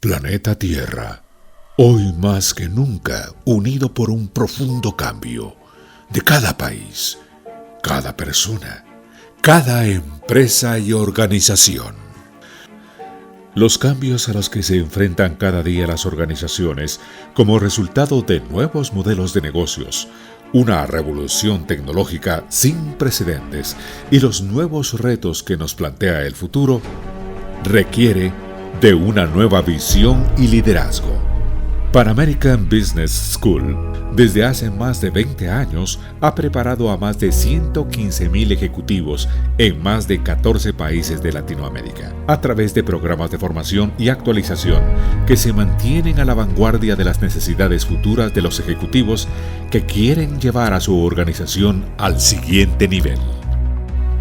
Planeta Tierra, hoy más que nunca unido por un profundo cambio de cada país, cada persona, cada empresa y organización. Los cambios a los que se enfrentan cada día las organizaciones como resultado de nuevos modelos de negocios, una revolución tecnológica sin precedentes y los nuevos retos que nos plantea el futuro, requiere de una nueva visión y liderazgo. Pan American Business School, desde hace más de 20 años, ha preparado a más de 115,000 ejecutivos en más de 14 países de Latinoamérica, a través de programas de formación y actualización que se mantienen a la vanguardia de las necesidades futuras de los ejecutivos que quieren llevar a su organización al siguiente nivel.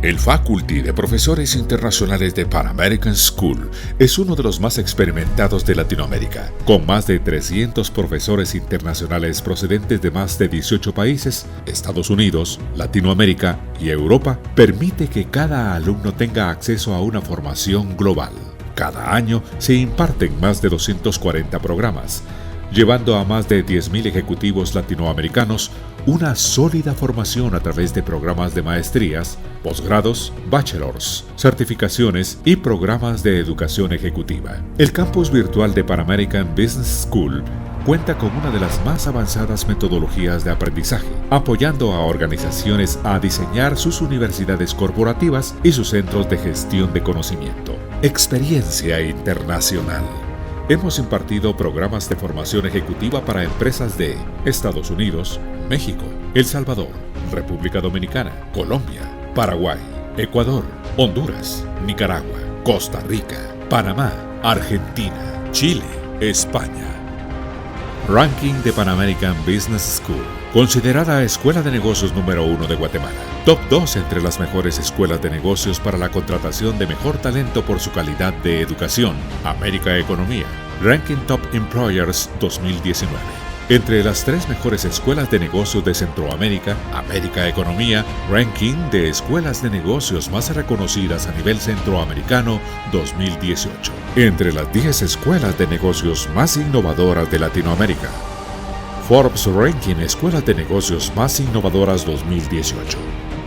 El Faculty de Profesores Internacionales de Pan American School es uno de los más experimentados de Latinoamérica, con más de 300 profesores internacionales procedentes de más de 18 países. Estados Unidos, Latinoamérica y Europa, permite que cada alumno tenga acceso a una formación global. Cada año se imparten más de 240 programas, llevando a más de 10,000 ejecutivos latinoamericanos una sólida formación a través de programas de maestrías, posgrados, bachelors, certificaciones y programas de educación ejecutiva. El campus virtual de Pan American Business School cuenta con una de las más avanzadas metodologías de aprendizaje, apoyando a organizaciones a diseñar sus universidades corporativas y sus centros de gestión de conocimiento. Experiencia internacional. Hemos impartido programas de formación ejecutiva para empresas de Estados Unidos, México, El Salvador, República Dominicana, Colombia, Paraguay, Ecuador, Honduras, Nicaragua, Costa Rica, Panamá, Argentina, Chile, España. Ranking de Pan American Business School. Considerada Escuela de Negocios número 1 de Guatemala. Top 2 entre las mejores escuelas de negocios para la contratación de mejor talento por su calidad de educación. América Economía. Ranking Top Employers 2019. Entre las 3 mejores escuelas de negocios de Centroamérica, América Economía, Ranking de escuelas de negocios más reconocidas a nivel centroamericano 2018. Entre las 10 escuelas de negocios más innovadoras de Latinoamérica. Forbes Ranking Escuelas de Negocios Más Innovadoras 2018.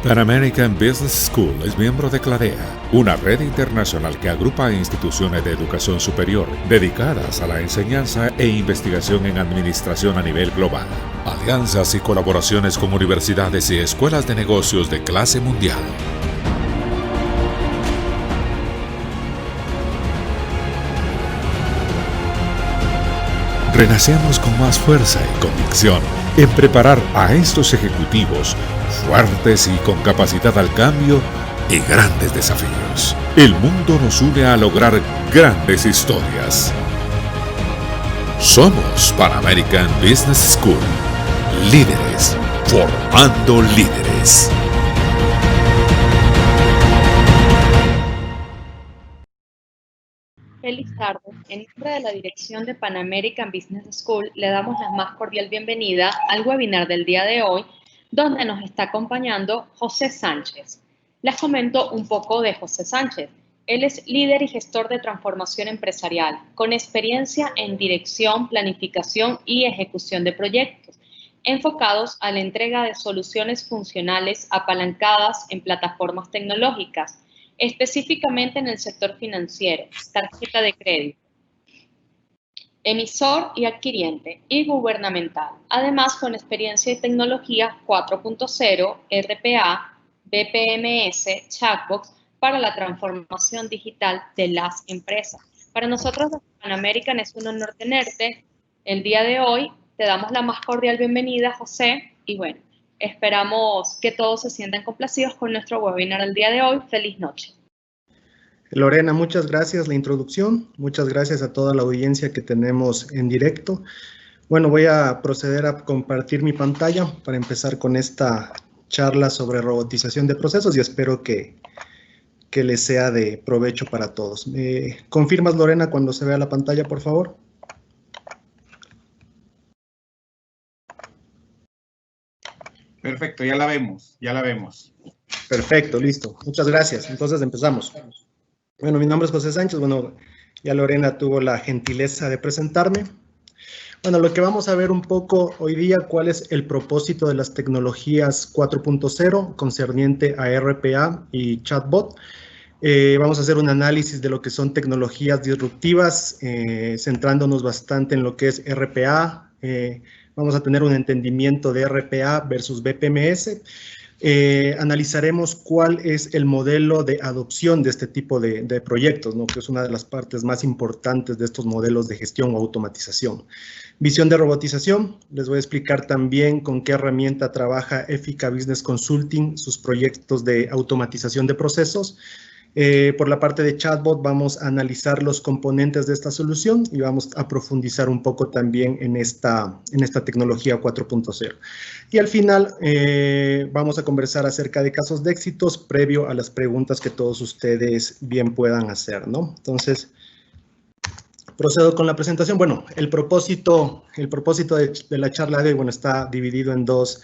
Pan American Business School es miembro de CLADEA, una red internacional que agrupa instituciones de educación superior dedicadas a la enseñanza e investigación en administración a nivel global. Alianzas y colaboraciones con universidades y escuelas de negocios de clase mundial. Renacemos con más fuerza y convicción en preparar a estos ejecutivos fuertes y con capacidad al cambio y grandes desafíos. El mundo nos une a lograr grandes historias. Somos Pan American Business School. Líderes formando líderes. Feliz tarde. En nombre de la dirección de Pan American Business School, le damos la más cordial bienvenida al webinar del día de hoy, donde nos está acompañando José Sánchez. Les comento un poco de José Sánchez. Él es líder y gestor de transformación empresarial, con experiencia en dirección, planificación y ejecución de proyectos, enfocados a la entrega de soluciones funcionales apalancadas en plataformas tecnológicas, específicamente en el sector financiero, tarjeta de crédito, emisor y adquiriente y gubernamental. Además, con experiencia en tecnología 4.0, RPA, BPMS, chatbots para la transformación digital de las empresas. Para nosotros, Pan American, es un honor tenerte el día de hoy. Te damos la más cordial bienvenida, José, y bueno, esperamos que todos se sientan complacidos con nuestro webinar el día de hoy. Feliz noche. Lorena, muchas gracias la introducción. Muchas gracias a toda la audiencia que tenemos en directo. Bueno, voy a proceder a compartir mi pantalla para empezar con esta charla sobre robotización de procesos y espero que les sea de provecho para todos. ¿Me confirmas, Lorena, cuando se vea la pantalla, por favor? Perfecto, ya la vemos, ya la vemos. Perfecto, listo. Muchas gracias. Entonces empezamos. Bueno, mi nombre es José Sánchez. Bueno, Ya Lorena tuvo la gentileza de presentarme. Bueno, lo que vamos a ver un poco hoy día, cuál es el propósito de las tecnologías 4.0 concerniente a RPA y chatbot. Vamos a hacer un análisis de lo que son tecnologías disruptivas, centrándonos bastante en lo que es RPA. Vamos a tener un entendimiento de RPA versus BPMS. Analizaremos cuál es el modelo de adopción de este tipo de proyectos, ¿no? Que es una de las partes más importantes de estos modelos de gestión o automatización. Visión de robotización, les voy a explicar también con qué herramienta trabaja Effica Business Consulting sus proyectos de automatización de procesos. Por la parte de chatbot vamos a analizar los componentes de esta solución y vamos a profundizar un poco también en esta tecnología 4.0. Y al final vamos a conversar acerca de casos de éxitos previo a las preguntas que todos ustedes bien puedan hacer, ¿no? Entonces, procedo con la presentación. Bueno, el propósito de la charla de hoy, bueno, está dividido en dos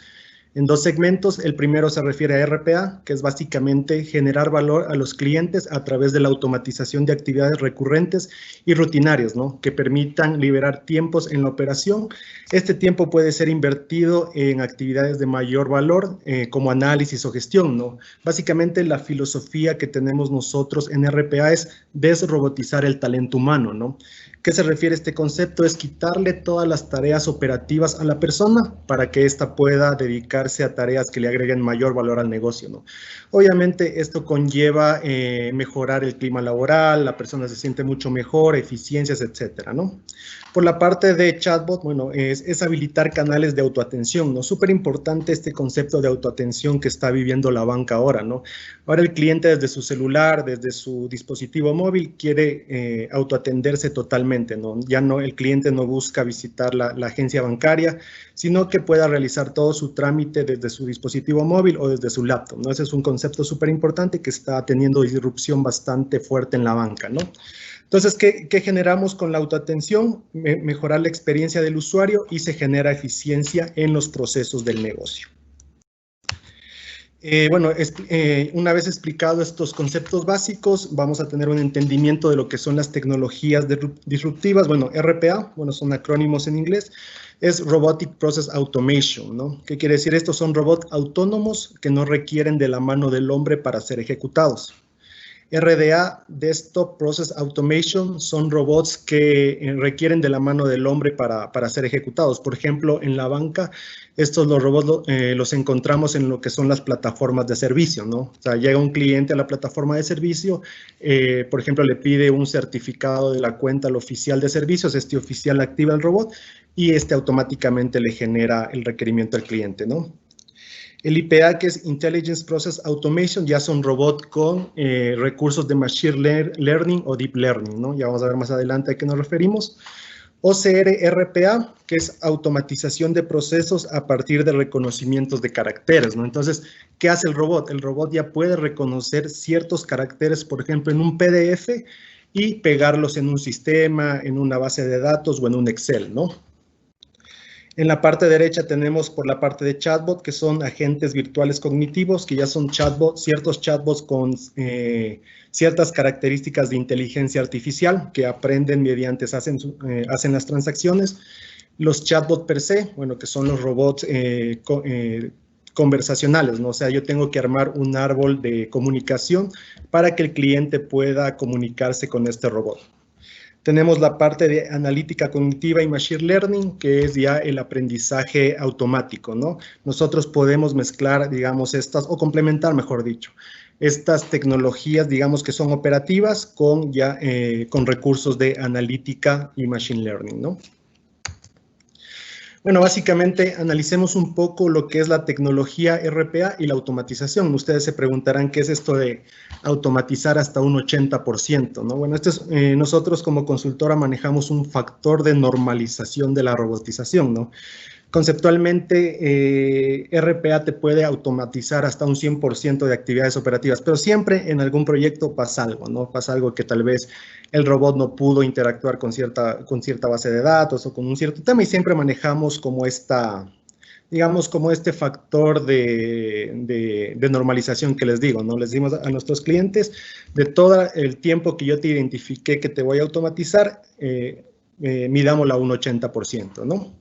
segmentos. El primero se refiere a RPA, que es básicamente generar valor a los clientes a través de la automatización de actividades recurrentes y rutinarias, ¿no? Que permitan liberar tiempos en la operación. Este tiempo puede ser invertido en actividades de mayor valor, como análisis o gestión, ¿no? Básicamente la filosofía que tenemos nosotros en RPA es desrobotizar el talento humano, ¿no? ¿Qué se refiere a este concepto? Es quitarle todas las tareas operativas a la persona para que ésta pueda dedicarse a tareas que le agreguen mayor valor al negocio, ¿no? Obviamente esto conlleva mejorar el clima laboral, la persona se siente mucho mejor, eficiencias, etcétera, ¿no? Por la parte de chatbot, bueno, es habilitar canales de autoatención, ¿no? Súper importante este concepto de autoatención que está viviendo la banca ahora, ¿no? Ahora el cliente desde su celular, desde su dispositivo móvil, quiere autoatenderse totalmente, ¿no? Ya no, el cliente no busca visitar la agencia bancaria, sino que pueda realizar todo su trámite desde su dispositivo móvil o desde su laptop, ¿no? Ese es un concepto súper importante que está teniendo disrupción bastante fuerte en la banca, ¿no? Entonces, ¿qué generamos con la autoatención? Mejorar la experiencia del usuario y se genera eficiencia en los procesos del negocio. Una vez explicado estos conceptos básicos, vamos a tener un entendimiento de lo que son las tecnologías disruptivas. Bueno, RPA, bueno, son acrónimos en inglés, es Robotic Process Automation, ¿no? ¿Qué quiere decir? Estos son robots autónomos que no requieren de la mano del hombre para ser ejecutados. RDA, Desktop Process Automation, son robots que requieren de la mano del hombre para ser ejecutados. Por ejemplo, en la banca, los robots los encontramos en lo que son las plataformas de servicio, ¿no? O sea, llega un cliente a la plataforma de servicio, por ejemplo, le pide un certificado de la cuenta al oficial de servicios, este oficial activa el robot y este automáticamente le genera el requerimiento al cliente, ¿no? El IPA, que es Intelligence Process Automation, ya son robots con recursos de Machine Learning o Deep Learning, ¿no? Ya vamos a ver más adelante a qué nos referimos. OCR-RPA, que es automatización de procesos a partir de reconocimientos de caracteres, ¿no? Entonces, ¿qué hace el robot? El robot ya puede reconocer ciertos caracteres, por ejemplo, en un PDF y pegarlos en un sistema, en una base de datos o en un Excel, ¿no? En la parte derecha tenemos por la parte de chatbot, que son agentes virtuales cognitivos, que ya son chatbots, ciertos chatbots con ciertas características de inteligencia artificial que aprenden mediante, hacen las transacciones. Los chatbots per se, bueno, que son los robots conversacionales, ¿no? O sea, yo tengo que armar un árbol de comunicación para que el cliente pueda comunicarse con este robot. Tenemos la parte de analítica cognitiva y machine learning, que es ya el aprendizaje automático, ¿no? Nosotros podemos mezclar, digamos, o complementar, mejor dicho, estas tecnologías, digamos, que son operativas con recursos de analítica y machine learning, ¿no? Bueno, básicamente analicemos un poco lo que es la tecnología RPA y la automatización. Ustedes se preguntarán qué es esto de automatizar hasta un 80%, ¿no? Bueno, nosotros como consultora manejamos un factor de normalización de la robotización, ¿no? Conceptualmente, RPA te puede automatizar hasta un 100% de actividades operativas, pero siempre en algún proyecto pasa algo, ¿no? Pasa algo que tal vez el robot no pudo interactuar con cierta base de datos o con un cierto tema y siempre manejamos como esta digamos, como este factor de normalización que les digo, ¿no? Les dimos a nuestros clientes, de todo el tiempo que yo te identifiqué que te voy a automatizar, midámosla a un 80%, ¿no?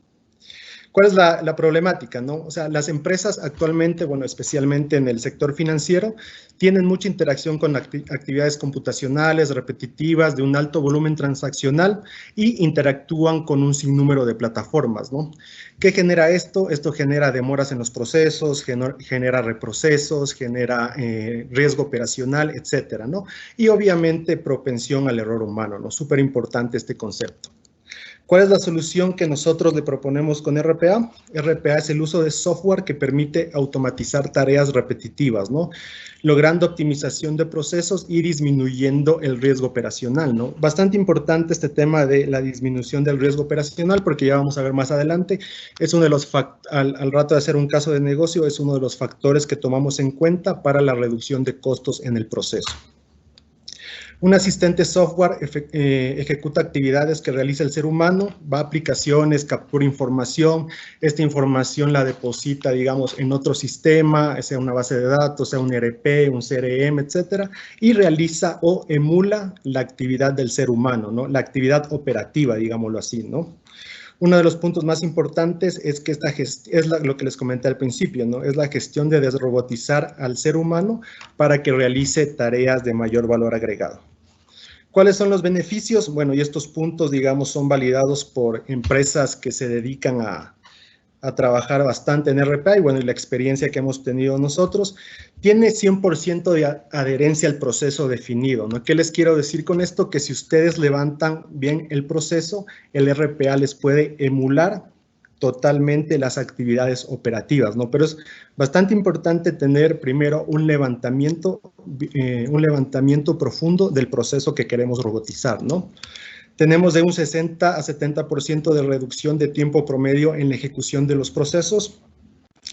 ¿Cuál es la problemática, no? O sea, las empresas actualmente, bueno, especialmente en el sector financiero, tienen mucha interacción con actividades computacionales, repetitivas, de un alto volumen transaccional y interactúan con un sinnúmero de plataformas, ¿no? ¿Qué genera esto? Esto genera demoras en los procesos, genera reprocesos, genera riesgo operacional, etcétera, ¿no? Y obviamente propensión al error humano, ¿no? Súper importante este concepto. ¿Cuál es la solución que nosotros le proponemos con RPA? RPA es el uso de software que permite automatizar tareas repetitivas, ¿no? Logrando optimización de procesos y disminuyendo el riesgo operacional, ¿no? Bastante importante este tema de la disminución del riesgo operacional, porque ya vamos a ver más adelante, es uno de los al rato de hacer un caso de negocio, es uno de los factores que tomamos en cuenta para la reducción de costos en el proceso. Un asistente software ejecuta actividades que realiza el ser humano, va a aplicaciones, captura información, esta información la deposita, digamos, en otro sistema, sea una base de datos, sea un ERP, un CRM, etcétera, y realiza o emula la actividad del ser humano, ¿no? La actividad operativa, digámoslo así, ¿no? Uno de los puntos más importantes es que esta es lo que les comenté al principio, ¿no? Es la gestión de desrobotizar al ser humano para que realice tareas de mayor valor agregado. ¿Cuáles son los beneficios? Bueno, y estos puntos, digamos, son validados por empresas que se dedican a trabajar bastante en RPA y, bueno, y la experiencia que hemos tenido nosotros, tiene 100% de adherencia al proceso definido, ¿no? ¿Qué les quiero decir con esto? Que si ustedes levantan bien el proceso, el RPA les puede emular totalmente las actividades operativas, ¿no? Pero es bastante importante tener primero un levantamiento profundo del proceso que queremos robotizar, ¿no? Tenemos de un 60 a 70% de reducción de tiempo promedio en la ejecución de los procesos.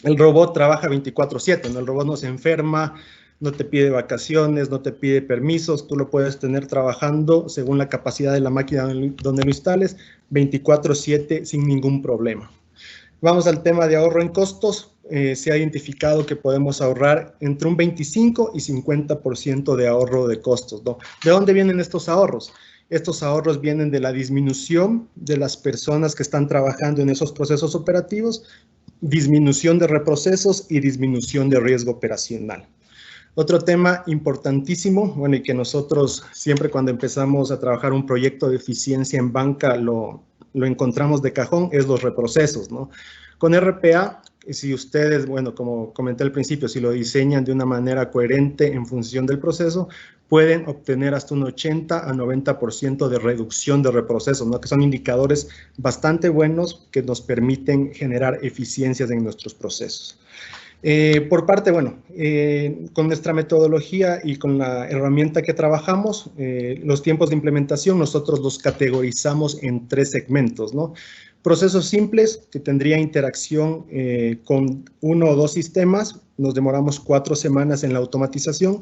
El robot trabaja 24/7, ¿no? El robot no se enferma, no te pide vacaciones, no te pide permisos, tú lo puedes tener trabajando según la capacidad de la máquina donde lo instales, 24/7 sin ningún problema. Vamos al tema de ahorro en costos. Se ha identificado que podemos ahorrar entre un 25 y 50% de ahorro de costos, ¿no? ¿De dónde vienen estos ahorros? Estos ahorros vienen de la disminución de las personas que están trabajando en esos procesos operativos, disminución de reprocesos y disminución de riesgo operacional. Otro tema importantísimo, bueno, y que nosotros siempre cuando empezamos a trabajar un proyecto de eficiencia en banca lo encontramos de cajón, es los reprocesos, ¿no? Con RPA, si ustedes, bueno, como comenté al principio, si lo diseñan de una manera coherente en función del proceso, pueden obtener hasta un 80 a 90% de reducción de reprocesos, ¿no? Que son indicadores bastante buenos que nos permiten generar eficiencias en nuestros procesos. Por parte, bueno, con nuestra metodología y con la herramienta que trabajamos, los tiempos de implementación nosotros los categorizamos en 3 segmentos, ¿no? Procesos simples, que tendría interacción con 1 o 2 sistemas, nos demoramos 4 semanas en la automatización.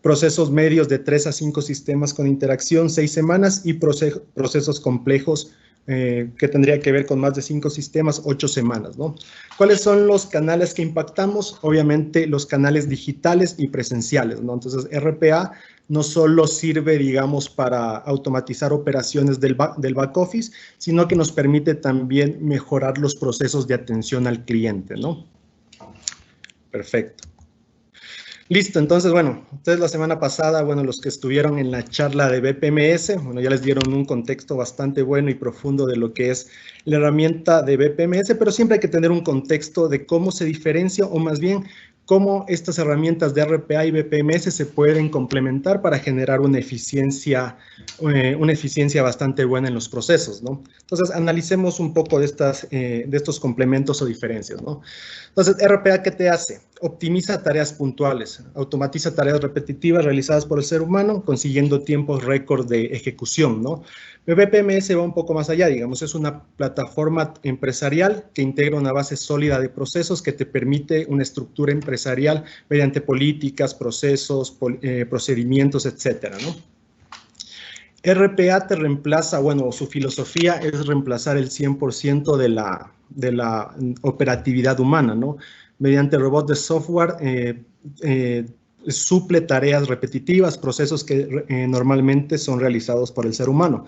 Procesos medios de 3 a 5 sistemas con interacción, 6 semanas, y procesos complejos que tendría que ver con más de 5 sistemas, 8 semanas, ¿no? ¿Cuáles son los canales que impactamos? Obviamente los canales digitales y presenciales, ¿no? Entonces, RPA no solo sirve, digamos, para automatizar operaciones del back office, sino que nos permite también mejorar los procesos de atención al cliente, ¿no? Perfecto. Listo, entonces, bueno, ustedes la semana pasada, bueno, los que estuvieron en la charla de BPMS, bueno, ya les dieron un contexto bastante bueno y profundo de lo que es la herramienta de BPMS, pero siempre hay que tener un contexto de cómo se diferencia, o más bien, cómo estas herramientas de RPA y BPMS se pueden complementar para generar una eficiencia bastante buena en los procesos, ¿no? Entonces, analicemos un poco de estos complementos o diferencias, ¿no? Entonces, RPA, ¿qué te hace? Optimiza tareas puntuales, automatiza tareas repetitivas realizadas por el ser humano, consiguiendo tiempos récord de ejecución, ¿no? BPMS va un poco más allá, digamos, es una plataforma empresarial que integra una base sólida de procesos que te permite una estructura empresarial mediante políticas, procesos, procedimientos, etcétera, ¿no? RPA te reemplaza, bueno, su filosofía es reemplazar el 100% de la operatividad humana, ¿no? Mediante robots de software suple tareas repetitivas, procesos que normalmente son realizados por el ser humano.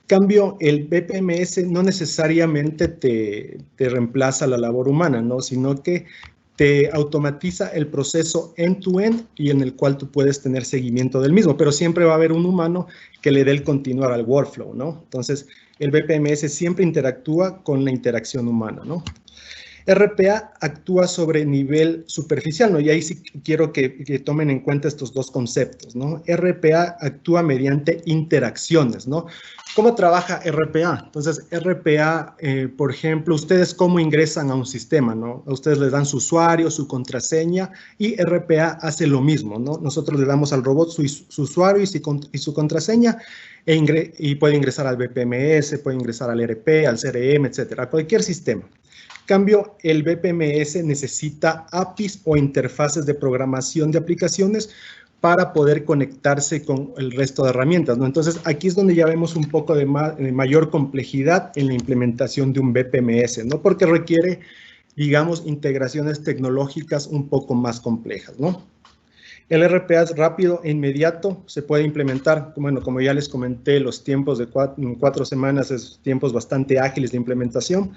Cambio, el BPMS no necesariamente te reemplaza la labor humana, ¿no? Sino que te automatiza el proceso end-to-end y en el cual tú puedes tener seguimiento del mismo, pero siempre va a haber un humano que le dé el continuar al workflow, ¿no? Entonces, el BPMS siempre interactúa con la interacción humana, ¿no? RPA actúa sobre nivel superficial, ¿no? Y ahí sí quiero que tomen en cuenta estos dos conceptos, ¿no? RPA actúa mediante interacciones, ¿no? ¿Cómo trabaja RPA? Entonces, RPA, por ejemplo, ustedes cómo ingresan a un sistema, ¿no? A ustedes les dan su usuario, su contraseña, y RPA hace lo mismo, ¿no? Nosotros le damos al robot su usuario y su contraseña, y puede ingresar al BPMS, puede ingresar al ERP, al CRM, etcétera, a cualquier sistema. Cambio, el BPMS necesita APIs o interfaces de programación de aplicaciones para poder conectarse con el resto de herramientas, ¿no? Entonces, aquí es donde ya vemos un poco de mayor complejidad en la implementación de un BPMS, ¿no? Porque requiere, digamos, integraciones tecnológicas un poco más complejas, ¿no? El RPA es rápido e inmediato, se puede implementar, bueno, como ya les comenté, los tiempos de 4 semanas es tiempos bastante ágiles de implementación,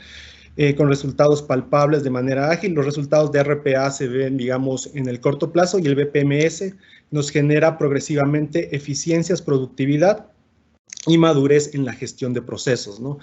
con resultados palpables de manera ágil. Los resultados de RPA se ven, digamos, en el corto plazo, y el BPMS nos genera progresivamente eficiencias, productividad y madurez en la gestión de procesos, ¿no?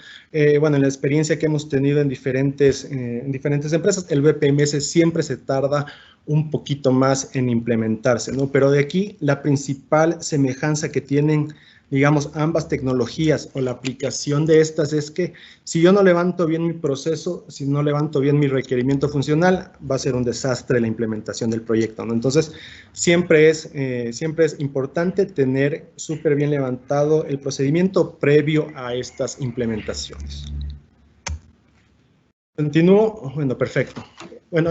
Bueno, en la experiencia que hemos tenido en diferentes empresas, el BPMS siempre se tarda un poquito más en implementarse, ¿no? Pero de aquí la principal semejanza que tienen, digamos, ambas tecnologías o la aplicación de estas es que si yo no levanto bien mi proceso, si no levanto bien mi requerimiento funcional, va a ser un desastre la implementación del proyecto, ¿no? Entonces, siempre es importante tener súper bien levantado el procedimiento previo a estas implementaciones. Continúo. Bueno, perfecto. Bueno,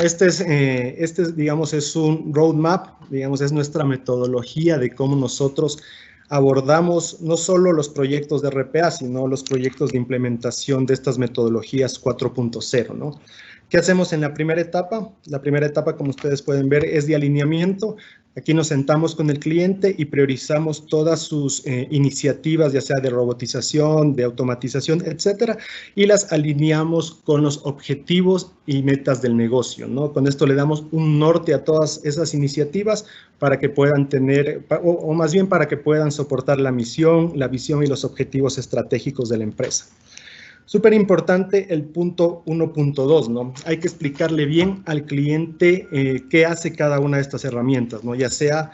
digamos, es un roadmap, digamos, es nuestra metodología de cómo nosotros abordamos no solo los proyectos de RPA, sino los proyectos de implementación de estas metodologías 4.0, ¿no? ¿Qué hacemos en la primera etapa? La primera etapa, como ustedes pueden ver, es de alineamiento. Aquí nos sentamos con el cliente y priorizamos todas sus iniciativas, ya sea de robotización, de automatización, etcétera, y las alineamos con los objetivos y metas del negocio, ¿no? Con esto le damos un norte a todas esas iniciativas para que puedan tener, o más bien para que puedan soportar la misión, la visión y los objetivos estratégicos de la empresa. Súper importante el punto 1.2, ¿no? Hay que explicarle bien al cliente qué hace cada una de estas herramientas, ¿no? Ya sea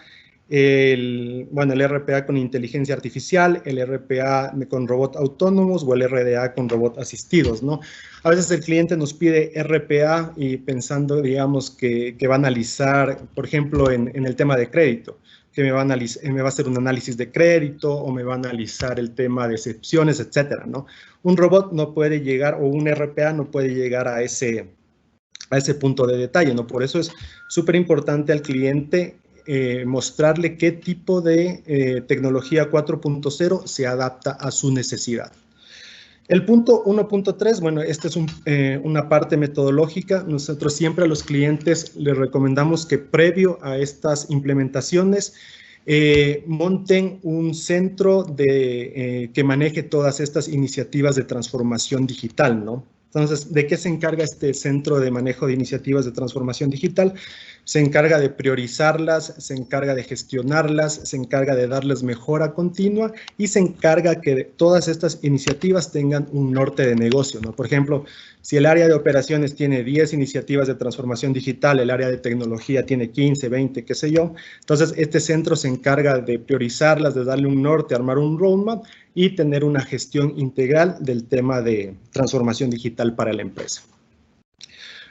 el RPA con inteligencia artificial, el RPA con robot autónomos o el RDA con robot asistidos, ¿no? A veces el cliente nos pide RPA y pensando, digamos, que va a analizar, por ejemplo, en el tema de crédito, que me va a hacer un análisis de crédito o me va a analizar el tema de excepciones, etcétera, ¿no? Un robot no puede llegar, o un RPA no puede llegar a ese punto de detalle, ¿no? Por eso es súper importante al cliente mostrarle qué tipo de tecnología 4.0 se adapta a su necesidad. El punto 1.3, bueno, esta es una parte metodológica. Nosotros siempre a los clientes les recomendamos que previo a estas implementaciones monten un centro que maneje todas estas iniciativas de transformación digital, ¿no? Entonces, ¿de qué se encarga este centro de manejo de iniciativas de transformación digital? Se encarga de priorizarlas, se encarga de gestionarlas, se encarga de darles mejora continua y se encarga que todas estas iniciativas tengan un norte de negocio, ¿no? Por ejemplo, si el área de operaciones tiene 10 iniciativas de transformación digital, el área de tecnología tiene 15, 20, qué sé yo, entonces este centro se encarga de priorizarlas, de darle un norte, armar un roadmap y tener una gestión integral del tema de transformación digital para la empresa.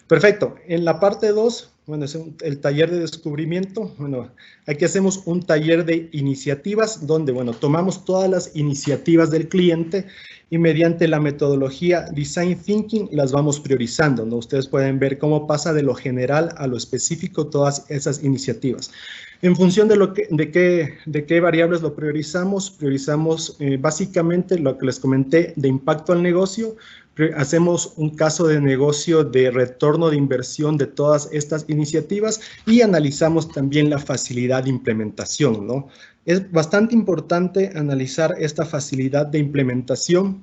Perfecto. En la parte 2 Bueno, es el taller de descubrimiento. Bueno, aquí hacemos un taller de iniciativas donde, bueno, tomamos todas las iniciativas del cliente y mediante la metodología Design Thinking las vamos priorizando, ¿no? Ustedes pueden ver cómo pasa de lo general a lo específico todas esas iniciativas. En función de qué variables lo priorizamos, básicamente lo que les comenté de impacto al negocio. Hacemos un caso de negocio de retorno de inversión de todas estas iniciativas y analizamos también la facilidad de implementación, ¿no? Es bastante importante analizar esta facilidad de implementación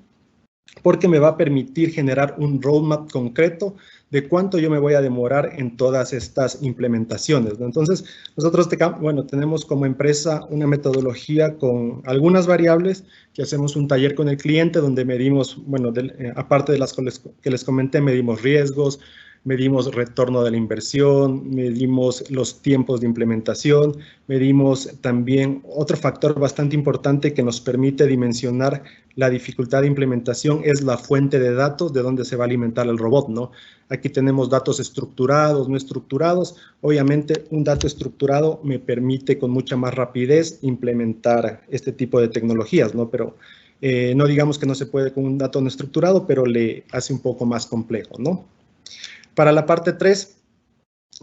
porque me va a permitir generar un roadmap concreto de cuánto yo me voy a demorar en todas estas implementaciones, ¿no? Entonces, nosotros tenemos como empresa una metodología con algunas variables que hacemos un taller con el cliente donde medimos, bueno, aparte de las que les comenté, medimos riesgos, medimos retorno de la inversión, medimos los tiempos de implementación, medimos también otro factor bastante importante que nos permite dimensionar la dificultad de implementación es la fuente de datos de donde se va a alimentar el robot, ¿no? Aquí tenemos datos estructurados, no estructurados. Obviamente, un dato estructurado me permite con mucha más rapidez implementar este tipo de tecnologías, ¿no? Pero no digamos que no se puede con un dato no estructurado, pero le hace un poco más complejo, ¿no? Para la parte 3,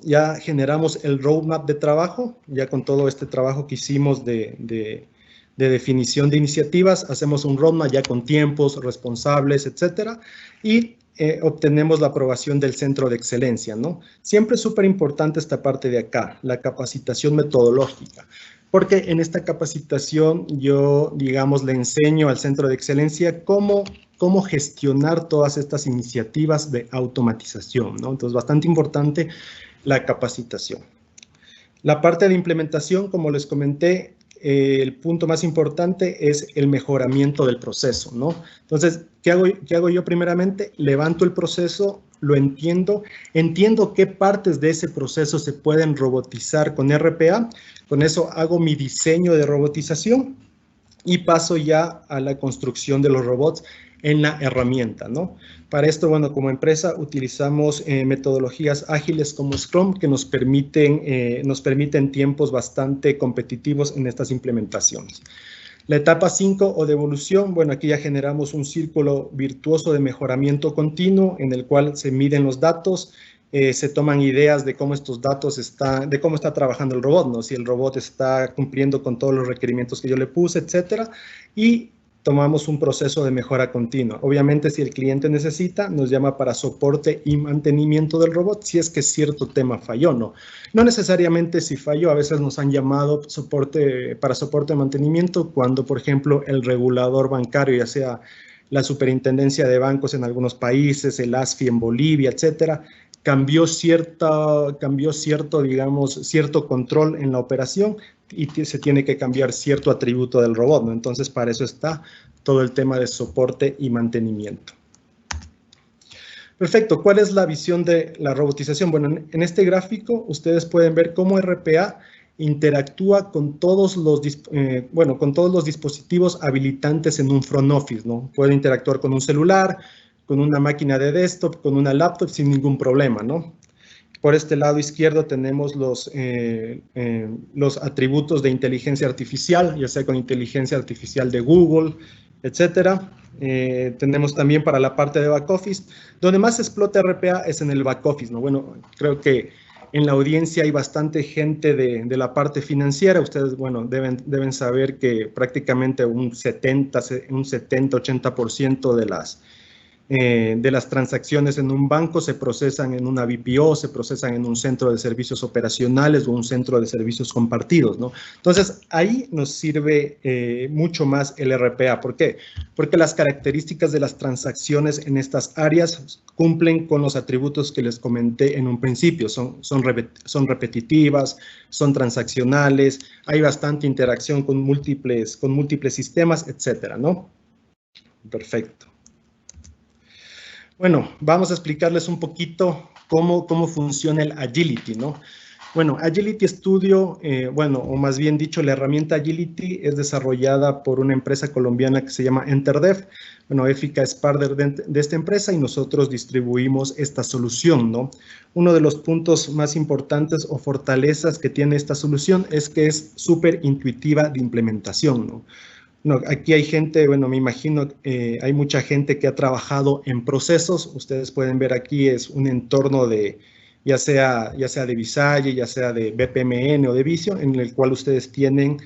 ya generamos el roadmap de trabajo, ya con todo este trabajo que hicimos de definición de iniciativas, hacemos un roadmap ya con tiempos, responsables, etcétera, y obtenemos la aprobación del centro de excelencia, ¿no? Siempre es súper importante esta parte de acá, la capacitación metodológica, porque en esta capacitación yo, digamos, le enseño al centro de excelencia cómo gestionar todas estas iniciativas de automatización, ¿no? Entonces, bastante importante la capacitación. La parte de implementación, como les comenté, el punto más importante es el mejoramiento del proceso, ¿no? Entonces, ¿qué hago yo primeramente? Levanto el proceso, lo entiendo qué partes de ese proceso se pueden robotizar con RPA, con eso hago mi diseño de robotización y paso ya a la construcción de los robots en la herramienta, ¿no? Para esto, bueno, como empresa utilizamos metodologías ágiles como Scrum que nos permiten tiempos bastante competitivos en estas implementaciones. La etapa 5 o de evolución, bueno, aquí ya generamos un círculo virtuoso de mejoramiento continuo en el cual se miden los datos, se toman ideas de cómo estos datos de cómo está trabajando el robot, ¿no? Si el robot está cumpliendo con todos los requerimientos que yo le puse, etcétera, y tomamos un proceso de mejora continua. Obviamente, si el cliente necesita, nos llama para soporte y mantenimiento del robot, si es que cierto tema falló, ¿no? No necesariamente si falló, a veces nos han llamado para soporte de mantenimiento cuando, por ejemplo, el regulador bancario, ya sea la superintendencia de bancos en algunos países, el ASFI en Bolivia, etcétera, cambió cierto, digamos, cierto control en la operación y se tiene que cambiar cierto atributo del robot, ¿no? Entonces, para eso está todo el tema de soporte y mantenimiento. Perfecto. ¿Cuál es la visión de la robotización? Bueno, en este gráfico ustedes pueden ver cómo RPA interactúa con todos los dispositivos habilitantes en un front office, ¿no? Puede interactuar con un celular, con una máquina de desktop, con una laptop sin ningún problema, ¿no? Por este lado izquierdo tenemos los atributos de inteligencia artificial, ya sea con inteligencia artificial de Google, etcétera. Tenemos también para la parte de back office. Donde más se explota RPA es en el back office, ¿no? Bueno, creo que en la audiencia hay bastante gente de la parte financiera. Ustedes, bueno, deben saber que prácticamente un 70-80% de las transacciones en un banco se procesan en una BPO, se procesan en un centro de servicios operacionales o un centro de servicios compartidos, ¿no? Entonces, ahí nos sirve mucho más el RPA. ¿Por qué? Porque las características de las transacciones en estas áreas cumplen con los atributos que les comenté en un principio. Son repetitivas, son transaccionales, hay bastante interacción con múltiples sistemas, etcétera, ¿no? Perfecto. Bueno, vamos a explicarles un poquito cómo funciona el Agility, ¿no? Bueno, Agility Studio, o más bien dicho, la herramienta Agility es desarrollada por una empresa colombiana que se llama EnterDev. Bueno, Éfica es partner de esta empresa y nosotros distribuimos esta solución, ¿no? Uno de los puntos más importantes o fortalezas que tiene esta solución es que es súper intuitiva de implementación, ¿no? No, aquí hay gente, bueno, me imagino, hay mucha gente que ha trabajado en procesos. Ustedes pueden ver aquí es un entorno de, ya sea de Visage, ya sea de BPMN o de Visio, en el cual ustedes tienen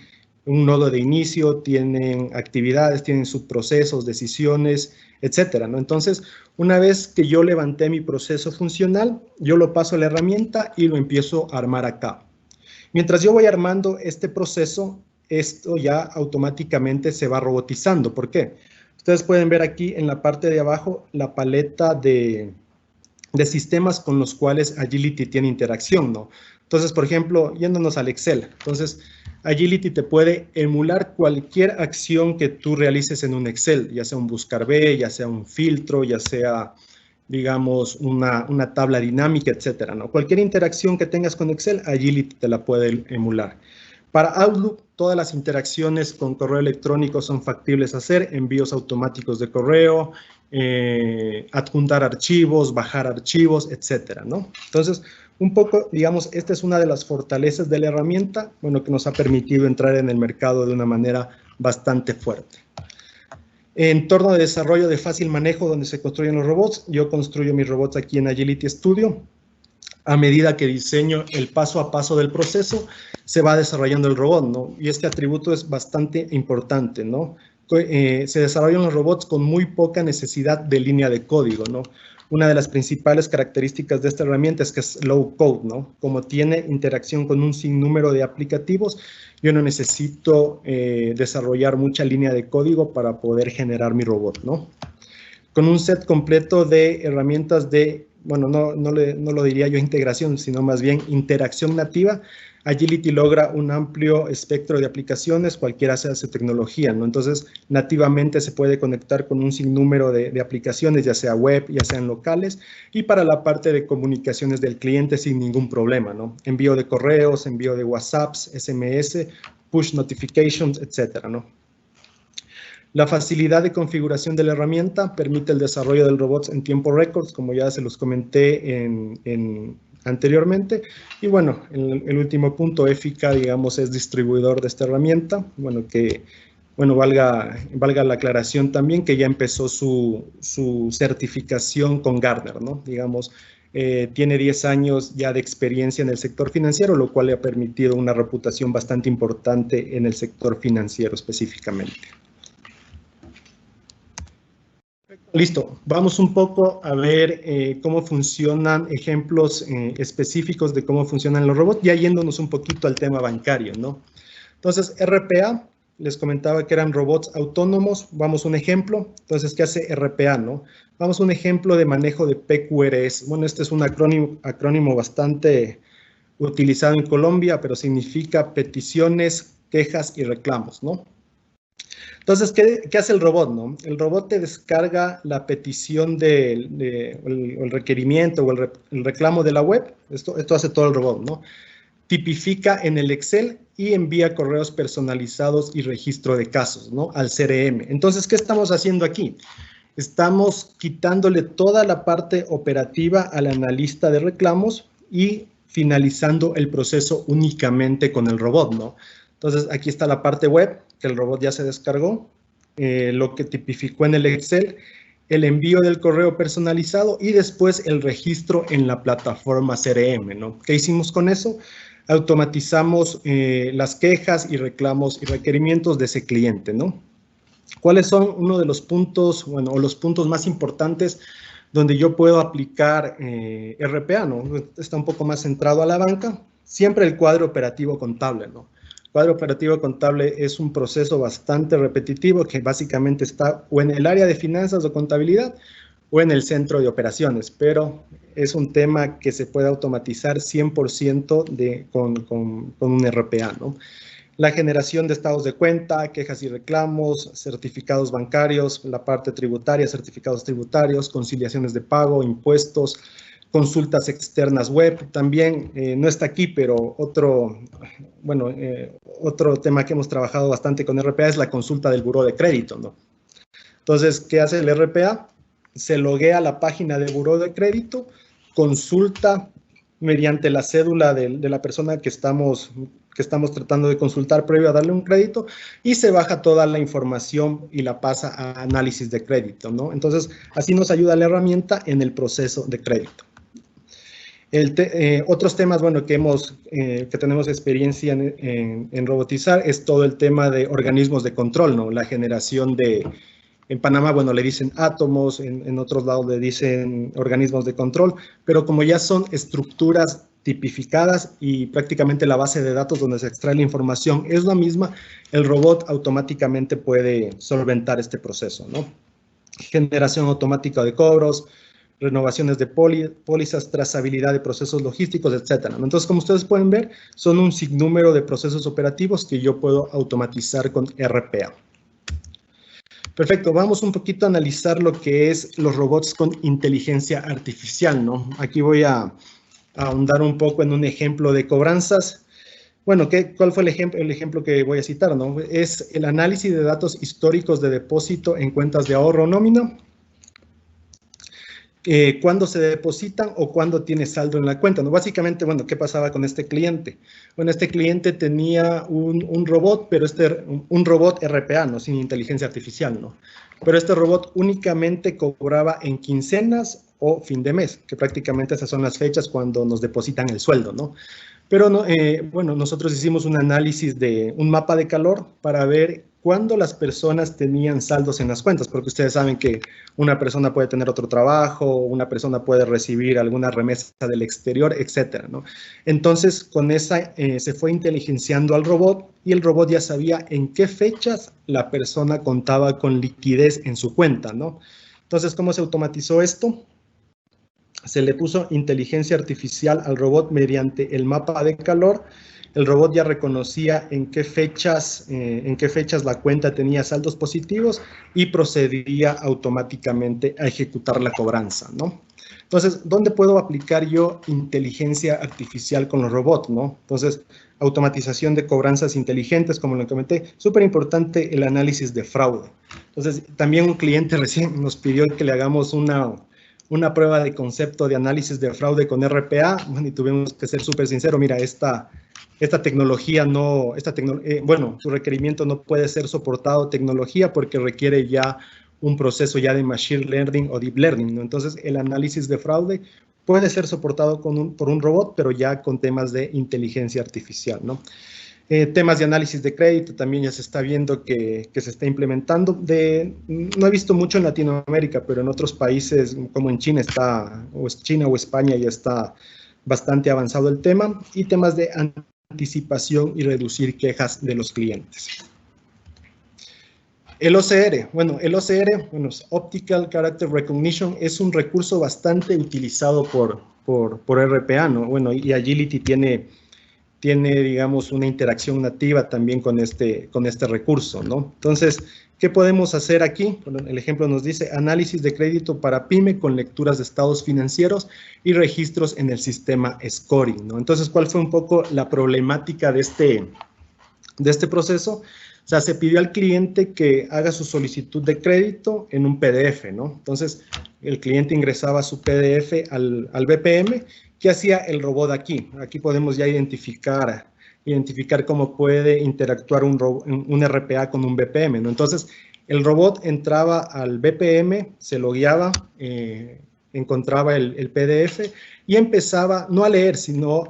un nodo de inicio, tienen actividades, tienen subprocesos, decisiones, etcétera, ¿no? Entonces, una vez que yo levanté mi proceso funcional, yo lo paso a la herramienta y lo empiezo a armar acá. Mientras yo voy armando este proceso, esto ya automáticamente se va robotizando. ¿Por qué? Ustedes pueden ver aquí en la parte de abajo la paleta de sistemas con los cuales Agility tiene interacción, ¿no? Entonces, por ejemplo, yéndonos al Excel. Entonces, Agility te puede emular cualquier acción que tú realices en un Excel, ya sea un buscar B, ya sea un filtro, ya sea, digamos, una tabla dinámica, etcétera, ¿no? Cualquier interacción que tengas con Excel, Agility te la puede emular. Para Outlook, todas las interacciones con correo electrónico son factibles hacer, envíos automáticos de correo, adjuntar archivos, bajar archivos, etcétera, ¿no? Entonces, un poco, digamos, esta es una de las fortalezas de la herramienta, bueno, que nos ha permitido entrar en el mercado de una manera bastante fuerte. Entorno de desarrollo de fácil manejo donde se construyen los robots. Yo construyo mis robots aquí en Agility Studio. A medida que diseño el paso a paso del proceso, se va desarrollando el robot, ¿no? Y este atributo es bastante importante, ¿no? Se desarrollan los robots con muy poca necesidad de línea de código, ¿no? Una de las principales características de esta herramienta es que es low code, ¿no? Como tiene interacción con un sinnúmero de aplicativos, yo no necesito desarrollar mucha línea de código para poder generar mi robot, ¿no? Con un set completo de herramientas de, bueno, no lo diría yo integración, sino más bien interacción nativa, Agility logra un amplio espectro de aplicaciones, cualquiera sea su tecnología, ¿no? Entonces, nativamente se puede conectar con un sinnúmero de aplicaciones, ya sea web, ya sean locales, y para la parte de comunicaciones del cliente sin ningún problema, ¿no? Envío de correos, envío de WhatsApps, SMS, push notifications, etcétera, ¿no? La facilidad de configuración de la herramienta permite el desarrollo del robot en tiempo récord, como ya se los comenté anteriormente. Y bueno, el último punto, Éfica, digamos, es distribuidor de esta herramienta. Bueno, valga la aclaración también que ya empezó su certificación con Gartner, ¿no? Digamos, tiene 10 años ya de experiencia en el sector financiero, lo cual le ha permitido una reputación bastante importante en el sector financiero específicamente. Listo, vamos un poco a ver cómo funcionan ejemplos específicos de cómo funcionan los robots, ya yéndonos un poquito al tema bancario, ¿no? Entonces, RPA, les comentaba que eran robots autónomos, vamos a un ejemplo. Entonces, ¿qué hace RPA, no? Vamos a un ejemplo de manejo de PQRS. Bueno, este es un acrónimo bastante utilizado en Colombia, pero significa peticiones, quejas y reclamos, ¿no? Entonces, ¿qué hace el robot, no? El robot te descarga la petición el requerimiento o el reclamo de la web. Esto hace todo el robot, ¿no? Tipifica en el Excel y envía correos personalizados y registro de casos, ¿no? Al CRM. Entonces, ¿qué estamos haciendo aquí? Estamos quitándole toda la parte operativa al analista de reclamos y finalizando el proceso únicamente con el robot, ¿no? Entonces, aquí está la parte web, que el robot ya se descargó, lo que tipificó en el Excel, el envío del correo personalizado y después el registro en la plataforma CRM, ¿no? ¿Qué hicimos con eso? Automatizamos las quejas y reclamos y requerimientos de ese cliente, ¿no? ¿Cuáles son uno de los puntos, bueno, o los puntos más importantes donde yo puedo aplicar RPA, ¿no? Está un poco más centrado a la banca. Siempre el cuadro operativo contable, ¿no? Cuadro operativo contable es un proceso bastante repetitivo que básicamente está o en el área de finanzas o contabilidad o en el centro de operaciones, pero es un tema que se puede automatizar 100% con un RPA, ¿no? La generación de estados de cuenta, quejas y reclamos, certificados bancarios, la parte tributaria, certificados tributarios, conciliaciones de pago, impuestos, consultas externas web. También no está aquí, pero otro tema que hemos trabajado bastante con RPA es la consulta del buró de crédito, ¿no? Entonces, ¿qué hace el RPA? Se loguea a la página de buró de crédito, consulta mediante la cédula de la persona que estamos tratando de consultar previo a darle un crédito, y se baja toda la información y la pasa a análisis de crédito, ¿no? Entonces, así nos ayuda la herramienta en el proceso de crédito. Otros temas, bueno, que tenemos experiencia en robotizar es todo el tema de organismos de control, ¿no? La generación de, en Panamá, bueno, le dicen átomos, en otros lados le dicen organismos de control, pero como ya son estructuras tipificadas y prácticamente la base de datos donde se extrae la información es la misma, el robot automáticamente puede solventar este proceso, ¿no? Generación automática de cobros, renovaciones de pólizas, trazabilidad de procesos logísticos, etcétera. Entonces, como ustedes pueden ver, son un sinnúmero de procesos operativos que yo puedo automatizar con RPA. Perfecto, vamos un poquito a analizar lo que es los robots con inteligencia artificial, ¿no? Aquí voy a ahondar un poco en un ejemplo de cobranzas. Bueno, ¿cuál fue el ejemplo que voy a citar, no? Es el análisis de datos históricos de depósito en cuentas de ahorro o nómina, cuándo se depositan o cuándo tiene saldo en la cuenta, ¿no? Básicamente, bueno, ¿qué pasaba con este cliente? Bueno, este cliente tenía un robot, pero un robot RPA, ¿no? Sin inteligencia artificial, ¿no? Pero este robot únicamente cobraba en quincenas o fin de mes, que prácticamente esas son las fechas cuando nos depositan el sueldo, ¿no? Pero, bueno, nosotros hicimos un análisis de un mapa de calor para ver cuándo las personas tenían saldos en las cuentas, porque ustedes saben que una persona puede tener otro trabajo, una persona puede recibir alguna remesa del exterior, etcétera, ¿no? Entonces, con esa se fue inteligenciando al robot y el robot ya sabía en qué fechas la persona contaba con liquidez en su cuenta, ¿no? Entonces, ¿cómo se automatizó esto? Se le puso inteligencia artificial al robot mediante el mapa de calor. El robot ya reconocía en qué fechas la cuenta tenía saldos positivos y procedía automáticamente a ejecutar la cobranza, ¿no? Entonces, ¿dónde puedo aplicar yo inteligencia artificial con los robots, ¿no? Entonces, automatización de cobranzas inteligentes, como lo comenté, súper importante el análisis de fraude. Entonces, también un cliente recién nos pidió que le hagamos una prueba de concepto de análisis de fraude con RPA, y tuvimos que ser súper sinceros, mira, esta tecnología bueno, su requerimiento no puede ser soportado tecnología porque requiere ya un proceso ya de machine learning o deep learning, ¿no? Entonces, el análisis de fraude puede ser soportado por un robot, pero ya con temas de inteligencia artificial, ¿no? Temas de análisis de crédito también ya se está viendo que se está implementando. No he visto mucho en Latinoamérica, pero en otros países como en China o España ya está bastante avanzado el tema. Y temas de anticipación y reducir quejas de los clientes. El OCR, bueno, Optical Character Recognition, es un recurso bastante utilizado por RPA, ¿no? Bueno, y Agility tiene, digamos, una interacción nativa también con este recurso, ¿no? Entonces, ¿qué podemos hacer aquí? Bueno, el ejemplo nos dice análisis de crédito para PYME con lecturas de estados financieros y registros en el sistema scoring, ¿no? Entonces, ¿cuál fue un poco la problemática de este proceso? O sea, se pidió al cliente que haga su solicitud de crédito en un PDF, ¿no? Entonces, el cliente ingresaba su PDF al BPM. ¿Qué hacía el robot aquí? Aquí podemos ya identificar cómo puede interactuar un RPA con un BPM, ¿no? Entonces, el robot entraba al BPM, se logueaba, encontraba el PDF y empezaba no a leer, sino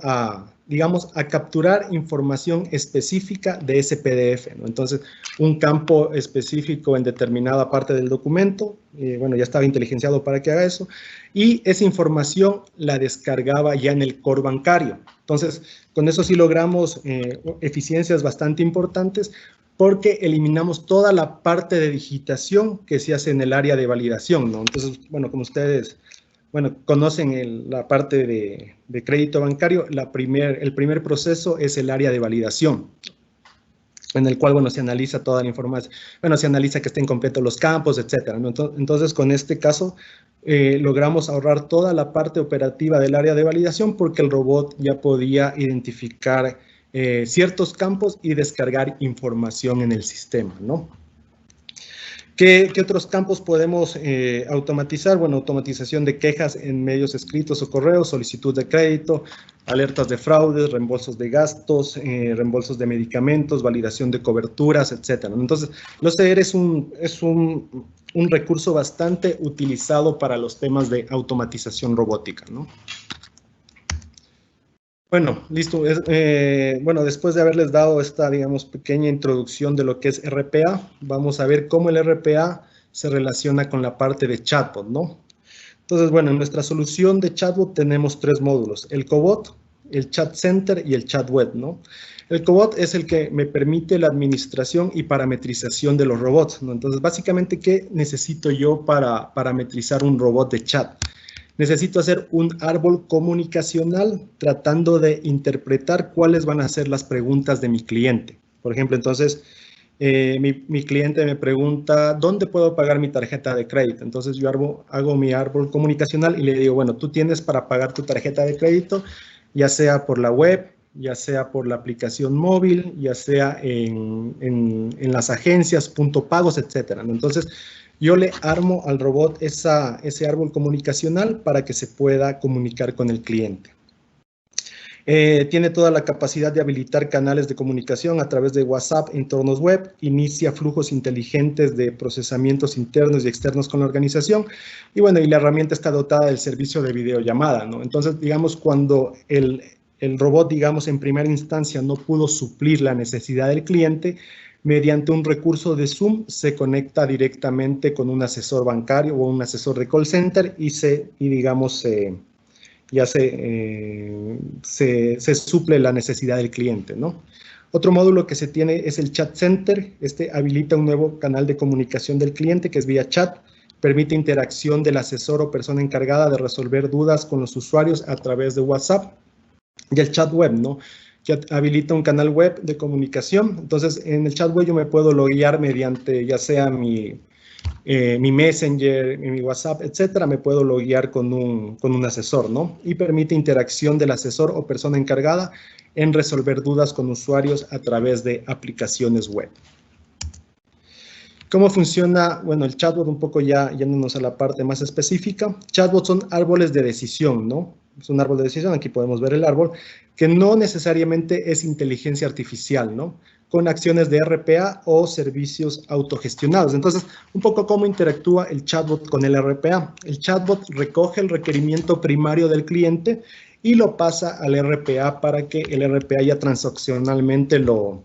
digamos, a capturar información específica de ese PDF, ¿no? Entonces, un campo específico en determinada parte del documento, bueno, ya estaba inteligenciado para que haga eso, y esa información la descargaba ya en el core bancario. Entonces, con eso sí logramos eficiencias bastante importantes, porque eliminamos toda la parte de digitación que se hace en el área de validación, ¿no? Entonces, bueno, como ustedes conocen la parte de crédito bancario, el primer proceso es el área de validación. en el cual, bueno, se analiza toda la información, bueno, se analiza que estén completos los campos, etcétera, ¿no? Entonces, con este caso, logramos ahorrar toda la parte operativa del área de validación porque el robot ya podía identificar ciertos campos y descargar información en el sistema, ¿no? ¿Qué otros campos podemos automatizar? Bueno, automatización de quejas en medios escritos o correos, solicitud de crédito, alertas de fraudes, reembolsos de gastos, reembolsos de medicamentos, validación de coberturas, etcétera. Entonces, el OCR es un recurso bastante utilizado para los temas de automatización robótica, ¿no? Bueno, listo. Bueno, después de haberles dado esta, digamos, pequeña introducción de lo que es RPA, vamos a ver cómo el RPA se relaciona con la parte de chatbot, ¿no? Entonces, bueno, en nuestra solución de chatbot tenemos 3 módulos, el cobot, el chat center y el chat web, ¿no? El cobot es el que me permite la administración y parametrización de los robots, ¿no? Entonces, básicamente, ¿qué necesito yo para parametrizar un robot de chat? Necesito hacer un árbol comunicacional tratando de interpretar cuáles van a ser las preguntas de mi cliente. Por ejemplo, entonces, mi cliente me pregunta, ¿dónde puedo pagar mi tarjeta de crédito? Entonces, yo hago mi árbol comunicacional y le digo, bueno, tú tienes para pagar tu tarjeta de crédito, ya sea por la web, ya sea por la aplicación móvil, ya sea en las agencias, punto pagos, etcétera. Entonces, yo le armo al robot ese árbol comunicacional para que se pueda comunicar con el cliente. Tiene toda la capacidad de habilitar canales de comunicación a través de WhatsApp, entornos web, inicia flujos inteligentes de procesamientos internos y externos con la organización. Y bueno, y la herramienta está dotada del servicio de videollamada, ¿no? Entonces, digamos, cuando el robot, digamos, en primera instancia no pudo suplir la necesidad del cliente, mediante un recurso de Zoom se conecta directamente con un asesor bancario o un asesor de call center y digamos, ya se suple la necesidad del cliente, ¿no? Otro módulo que se tiene es el chat center. Este habilita un nuevo canal de comunicación del cliente que es vía chat. Permite interacción del asesor o persona encargada de resolver dudas con los usuarios a través de WhatsApp. Y el chat web, ¿no? Que habilita un canal web de comunicación. Entonces, en el chat web yo me puedo loguear mediante ya sea mi Messenger, mi WhatsApp, etcétera. Me puedo loguear con un asesor, ¿no? Y permite interacción del asesor o persona encargada en resolver dudas con usuarios a través de aplicaciones web. ¿Cómo funciona? Bueno, el chatbot un poco ya yéndonos a la parte más específica. Chatbots son árboles de decisión, ¿no? Es un árbol de decisión, aquí podemos ver el árbol, que no necesariamente es inteligencia artificial, ¿no? Con acciones de RPA o servicios autogestionados. Entonces, un poco cómo interactúa el chatbot con el RPA. El chatbot recoge el requerimiento primario del cliente y lo pasa al RPA para que el RPA ya transaccionalmente lo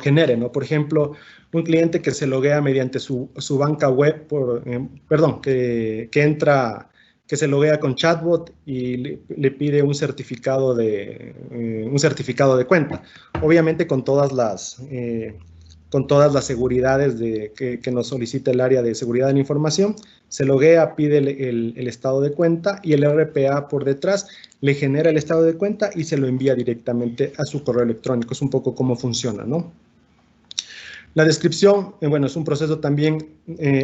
genere, ¿no? Por ejemplo, un cliente que se loguea mediante su banca web, que se loguea con chatbot y le pide un certificado de cuenta. Obviamente con todas las seguridades que nos solicita el área de seguridad de la información, se loguea, pide el estado de cuenta y el RPA por detrás le genera el estado de cuenta y se lo envía directamente a su correo electrónico. Es un poco cómo funciona, ¿no? La descripción, bueno, es un proceso también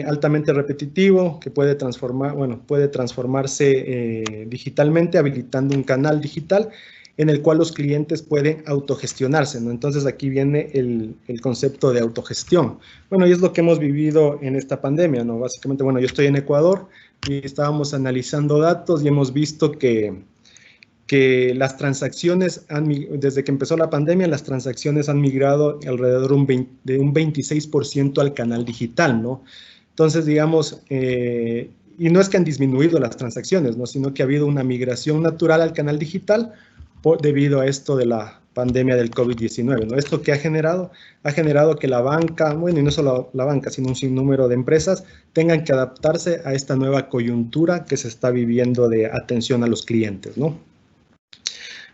altamente repetitivo que puede transformarse digitalmente, habilitando un canal digital en el cual los clientes pueden autogestionarse, ¿no? Entonces, aquí viene el concepto de autogestión. Bueno, y es lo que hemos vivido en esta pandemia, ¿no? Básicamente, bueno, yo estoy en Ecuador y estábamos analizando datos y hemos visto que las transacciones, desde que empezó la pandemia, las transacciones han migrado alrededor de un 26% al canal digital, ¿no? Entonces, digamos, y no es que han disminuido las transacciones, ¿no? Sino que ha habido una migración natural al canal digital debido a esto de la pandemia del COVID-19, ¿no? Esto que ha generado que la banca, bueno, y no solo la banca, sino un sinnúmero de empresas tengan que adaptarse a esta nueva coyuntura que se está viviendo de atención a los clientes, ¿no?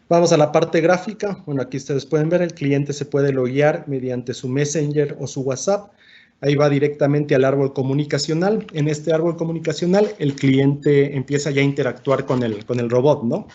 Vamos a la parte gráfica. Bueno, aquí ustedes pueden ver, el cliente se puede loguear mediante su Messenger o su WhatsApp. Ahí va directamente al árbol comunicacional. En este árbol comunicacional, el cliente empieza ya a interactuar con el robot, ¿no?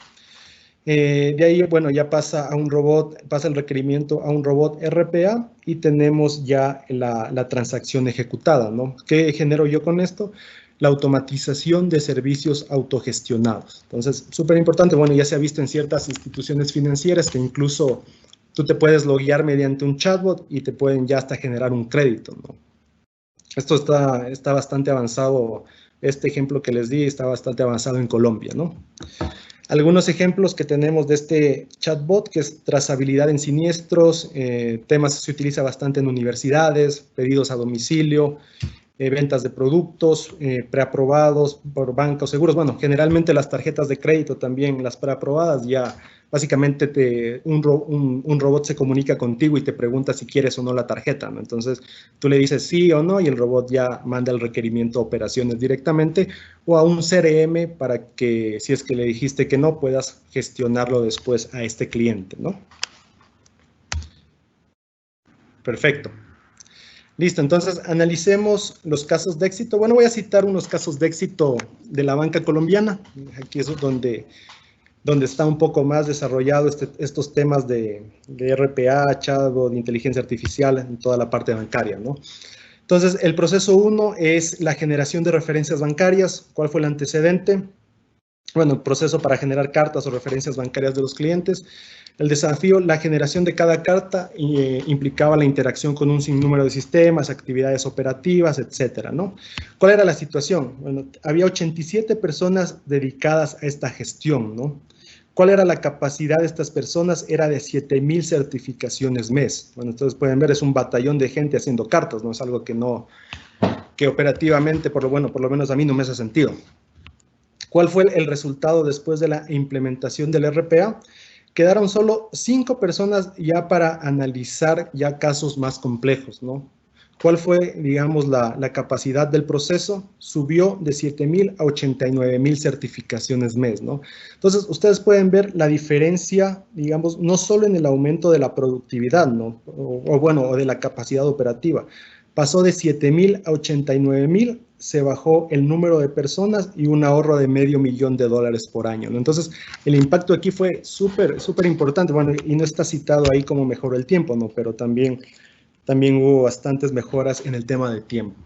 De ahí, bueno, ya pasa a un robot, pasa el requerimiento a un robot RPA y tenemos ya la transacción ejecutada, ¿no? ¿Qué genero yo con esto? La automatización de servicios autogestionados. Entonces, súper importante, bueno, ya se ha visto en ciertas instituciones financieras que incluso tú te puedes loguear mediante un chatbot y te pueden ya hasta generar un crédito, ¿no? Esto está bastante avanzado, este ejemplo que les di está bastante avanzado en Colombia, ¿no? Algunos ejemplos que tenemos de este chatbot, que es trazabilidad en siniestros, temas que se utiliza bastante en universidades, pedidos a domicilio, ventas de productos preaprobados por bancos seguros. Bueno, generalmente las tarjetas de crédito también, las preaprobadas, ya básicamente un robot se comunica contigo y te pregunta si quieres o no la tarjeta, ¿no? Entonces tú le dices sí o no y el robot ya manda el requerimiento a operaciones directamente o a un CRM para que si es que le dijiste que no, puedas gestionarlo después a este cliente, ¿no? Perfecto. Listo, entonces analicemos los casos de éxito. Bueno, voy a citar unos casos de éxito de la banca colombiana. Aquí es donde está un poco más desarrollado estos temas de RPA, chatbot, de inteligencia artificial en toda la parte bancaria, ¿no? Entonces, el proceso 1 es la generación de referencias bancarias. ¿Cuál fue el antecedente? Bueno, el proceso para generar cartas o referencias bancarias de los clientes. El desafío, la generación de cada carta implicaba la interacción con un sinnúmero de sistemas, actividades operativas, etcétera, ¿no? ¿Cuál era la situación? Bueno, había 87 personas dedicadas a esta gestión, ¿no? ¿Cuál era la capacidad de estas personas? Era de 7,000 certificaciones mes. Bueno, entonces pueden ver, es un batallón de gente haciendo cartas, ¿no? Es algo que operativamente, por lo menos a mí no me hace sentido. ¿Cuál fue el resultado después de la implementación del RPA? Quedaron solo 5 personas ya para analizar ya casos más complejos, ¿no? ¿Cuál fue, digamos, la capacidad del proceso? Subió de 7,000 a 89,000 certificaciones mes, ¿no? Entonces, ustedes pueden ver la diferencia, digamos, no solo en el aumento de la productividad, ¿no? O de la capacidad operativa. Pasó de 7,000 a 89,000, se bajó el número de personas y un ahorro de $500,000 por año, ¿no? Entonces, el impacto aquí fue súper importante. Bueno, y no está citado ahí cómo mejoró el tiempo, ¿no? Pero también hubo bastantes mejoras en el tema del tiempo.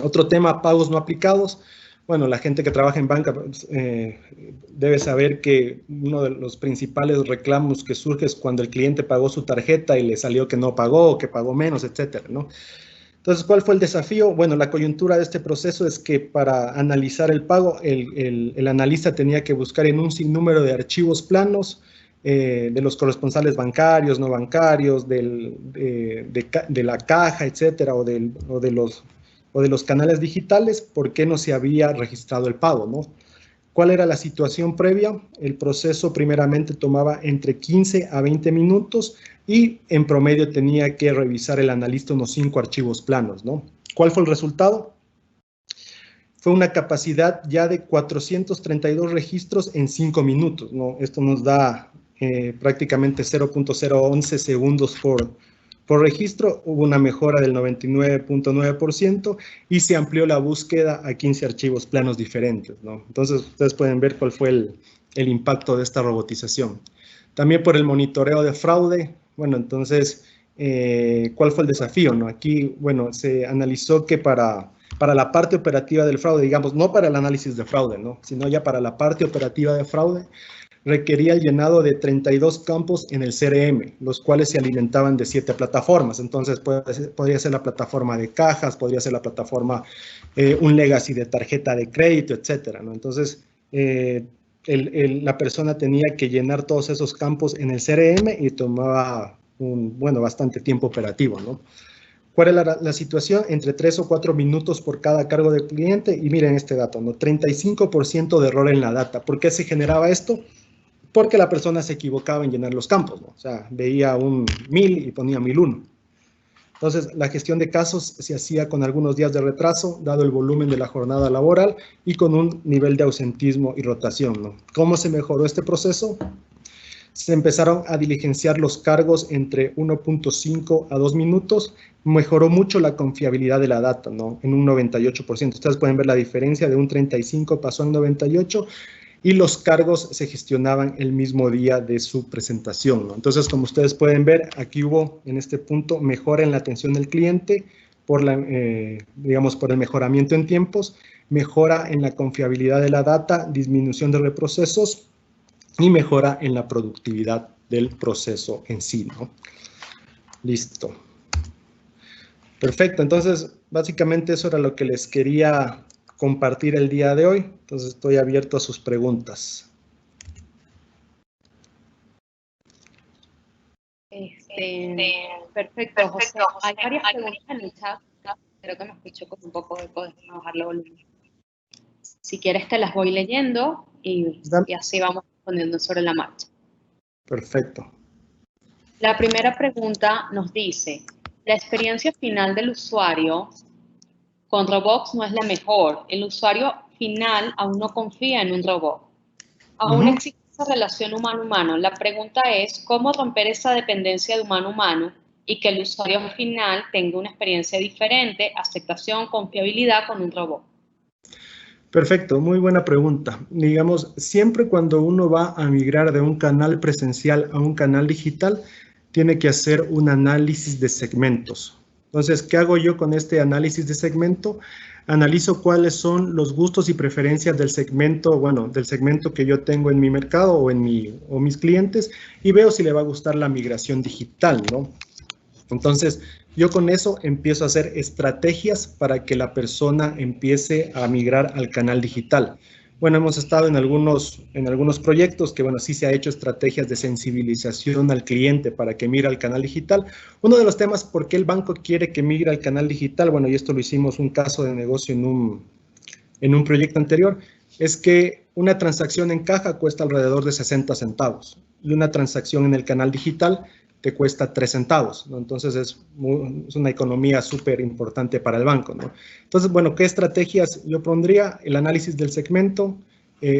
Otro tema, pagos no aplicados. Bueno, la gente que trabaja en banca debe saber que uno de los principales reclamos que surge es cuando el cliente pagó su tarjeta y le salió que no pagó, que pagó menos, etcétera, ¿no? Entonces, ¿cuál fue el desafío? Bueno, la coyuntura de este proceso es que para analizar el pago, el analista tenía que buscar en un sinnúmero de archivos planos de los corresponsales bancarios, no bancarios, de la caja, etcétera, o de los canales digitales, por qué no se había registrado el pago, ¿no? ¿Cuál era la situación previa? El proceso primeramente tomaba entre 15 a 20 minutos y en promedio tenía que revisar el analista unos 5 archivos planos, ¿no? ¿Cuál fue el resultado? Fue una capacidad ya de 432 registros en 5 minutos, ¿no? Esto nos da prácticamente 0.011 segundos por registro. Hubo una mejora del 99.9% y se amplió la búsqueda a 15 archivos planos diferentes, ¿no? Entonces, ustedes pueden ver cuál fue el impacto de esta robotización. También por el monitoreo de fraude. Bueno, entonces, ¿cuál fue el desafío, no? Aquí, bueno, se analizó que para la parte operativa del fraude, digamos, no para el análisis de fraude, ¿no? Sino ya para la parte operativa de fraude, requería el llenado de 32 campos en el CRM, los cuales se alimentaban de 7 plataformas. Entonces, podría ser la plataforma de cajas, podría ser la plataforma, un legacy de tarjeta de crédito, etcétera, ¿no? Entonces, la persona tenía que llenar todos esos campos en el CRM y tomaba bastante tiempo operativo, ¿no? ¿Cuál era la situación? Entre 3 o 4 minutos por cada cargo del cliente. Y miren este dato, ¿no? 35% de error en la data. ¿Por qué se generaba esto? Porque la persona se equivocaba en llenar los campos, ¿no? O sea, veía un 1000 y ponía 1001. Entonces, la gestión de casos se hacía con algunos días de retraso, dado el volumen de la jornada laboral y con un nivel de ausentismo y rotación, ¿no? ¿Cómo se mejoró este proceso? Se empezaron a diligenciar los cargos entre 1.5 a 2 minutos. Mejoró mucho la confiabilidad de la data, ¿no? En un 98%. Ustedes pueden ver la diferencia, de un 35 pasó a un 98. y los cargos se gestionaban el mismo día de su presentación, ¿no? Entonces, como ustedes pueden ver, aquí hubo en este punto mejora en la atención del cliente por digamos, por el mejoramiento en tiempos, mejora en la confiabilidad de la data, disminución de reprocesos y mejora en la productividad del proceso en sí, ¿no? Listo. Perfecto, entonces básicamente eso era lo que les quería compartir el día de hoy. Entonces estoy abierto a sus preguntas. Perfecto, José. Hay varias preguntas en el chat. Creo que me escucho con un poco de eco, déjame bajarle volumen. Si quieres te las voy leyendo y así vamos respondiendo sobre la marcha. Perfecto. La primera pregunta nos dice, la experiencia final del usuario con robots no es la mejor. El usuario final aún no confía en un robot. Aún existe esa relación humano-humano. La pregunta es, ¿cómo romper esa dependencia de humano-humano y que el usuario final tenga una experiencia diferente, aceptación, confiabilidad con un robot? Perfecto, muy buena pregunta. Digamos, siempre cuando uno va a migrar de un canal presencial a un canal digital, tiene que hacer un análisis de segmentos. Entonces, ¿qué hago yo con este análisis de segmento? Analizo cuáles son los gustos y preferencias del segmento, bueno, del segmento que yo tengo en mi mercado o mis clientes, y veo si le va a gustar la migración digital, ¿no? Entonces, yo con eso empiezo a hacer estrategias para que la persona empiece a migrar al canal digital. Bueno, hemos estado en algunos proyectos que, bueno, sí se ha hecho estrategias de sensibilización al cliente para que migre al canal digital. Uno de los temas, ¿por qué el banco quiere que migre al canal digital? Bueno, y esto lo hicimos un caso de negocio en un proyecto anterior, es que una transacción en caja cuesta alrededor de 60 centavos y una transacción en el canal digital te cuesta 3 centavos, ¿no? Entonces es una economía súper importante para el banco, ¿no? Entonces, bueno, ¿qué estrategias yo pondría? El análisis del segmento,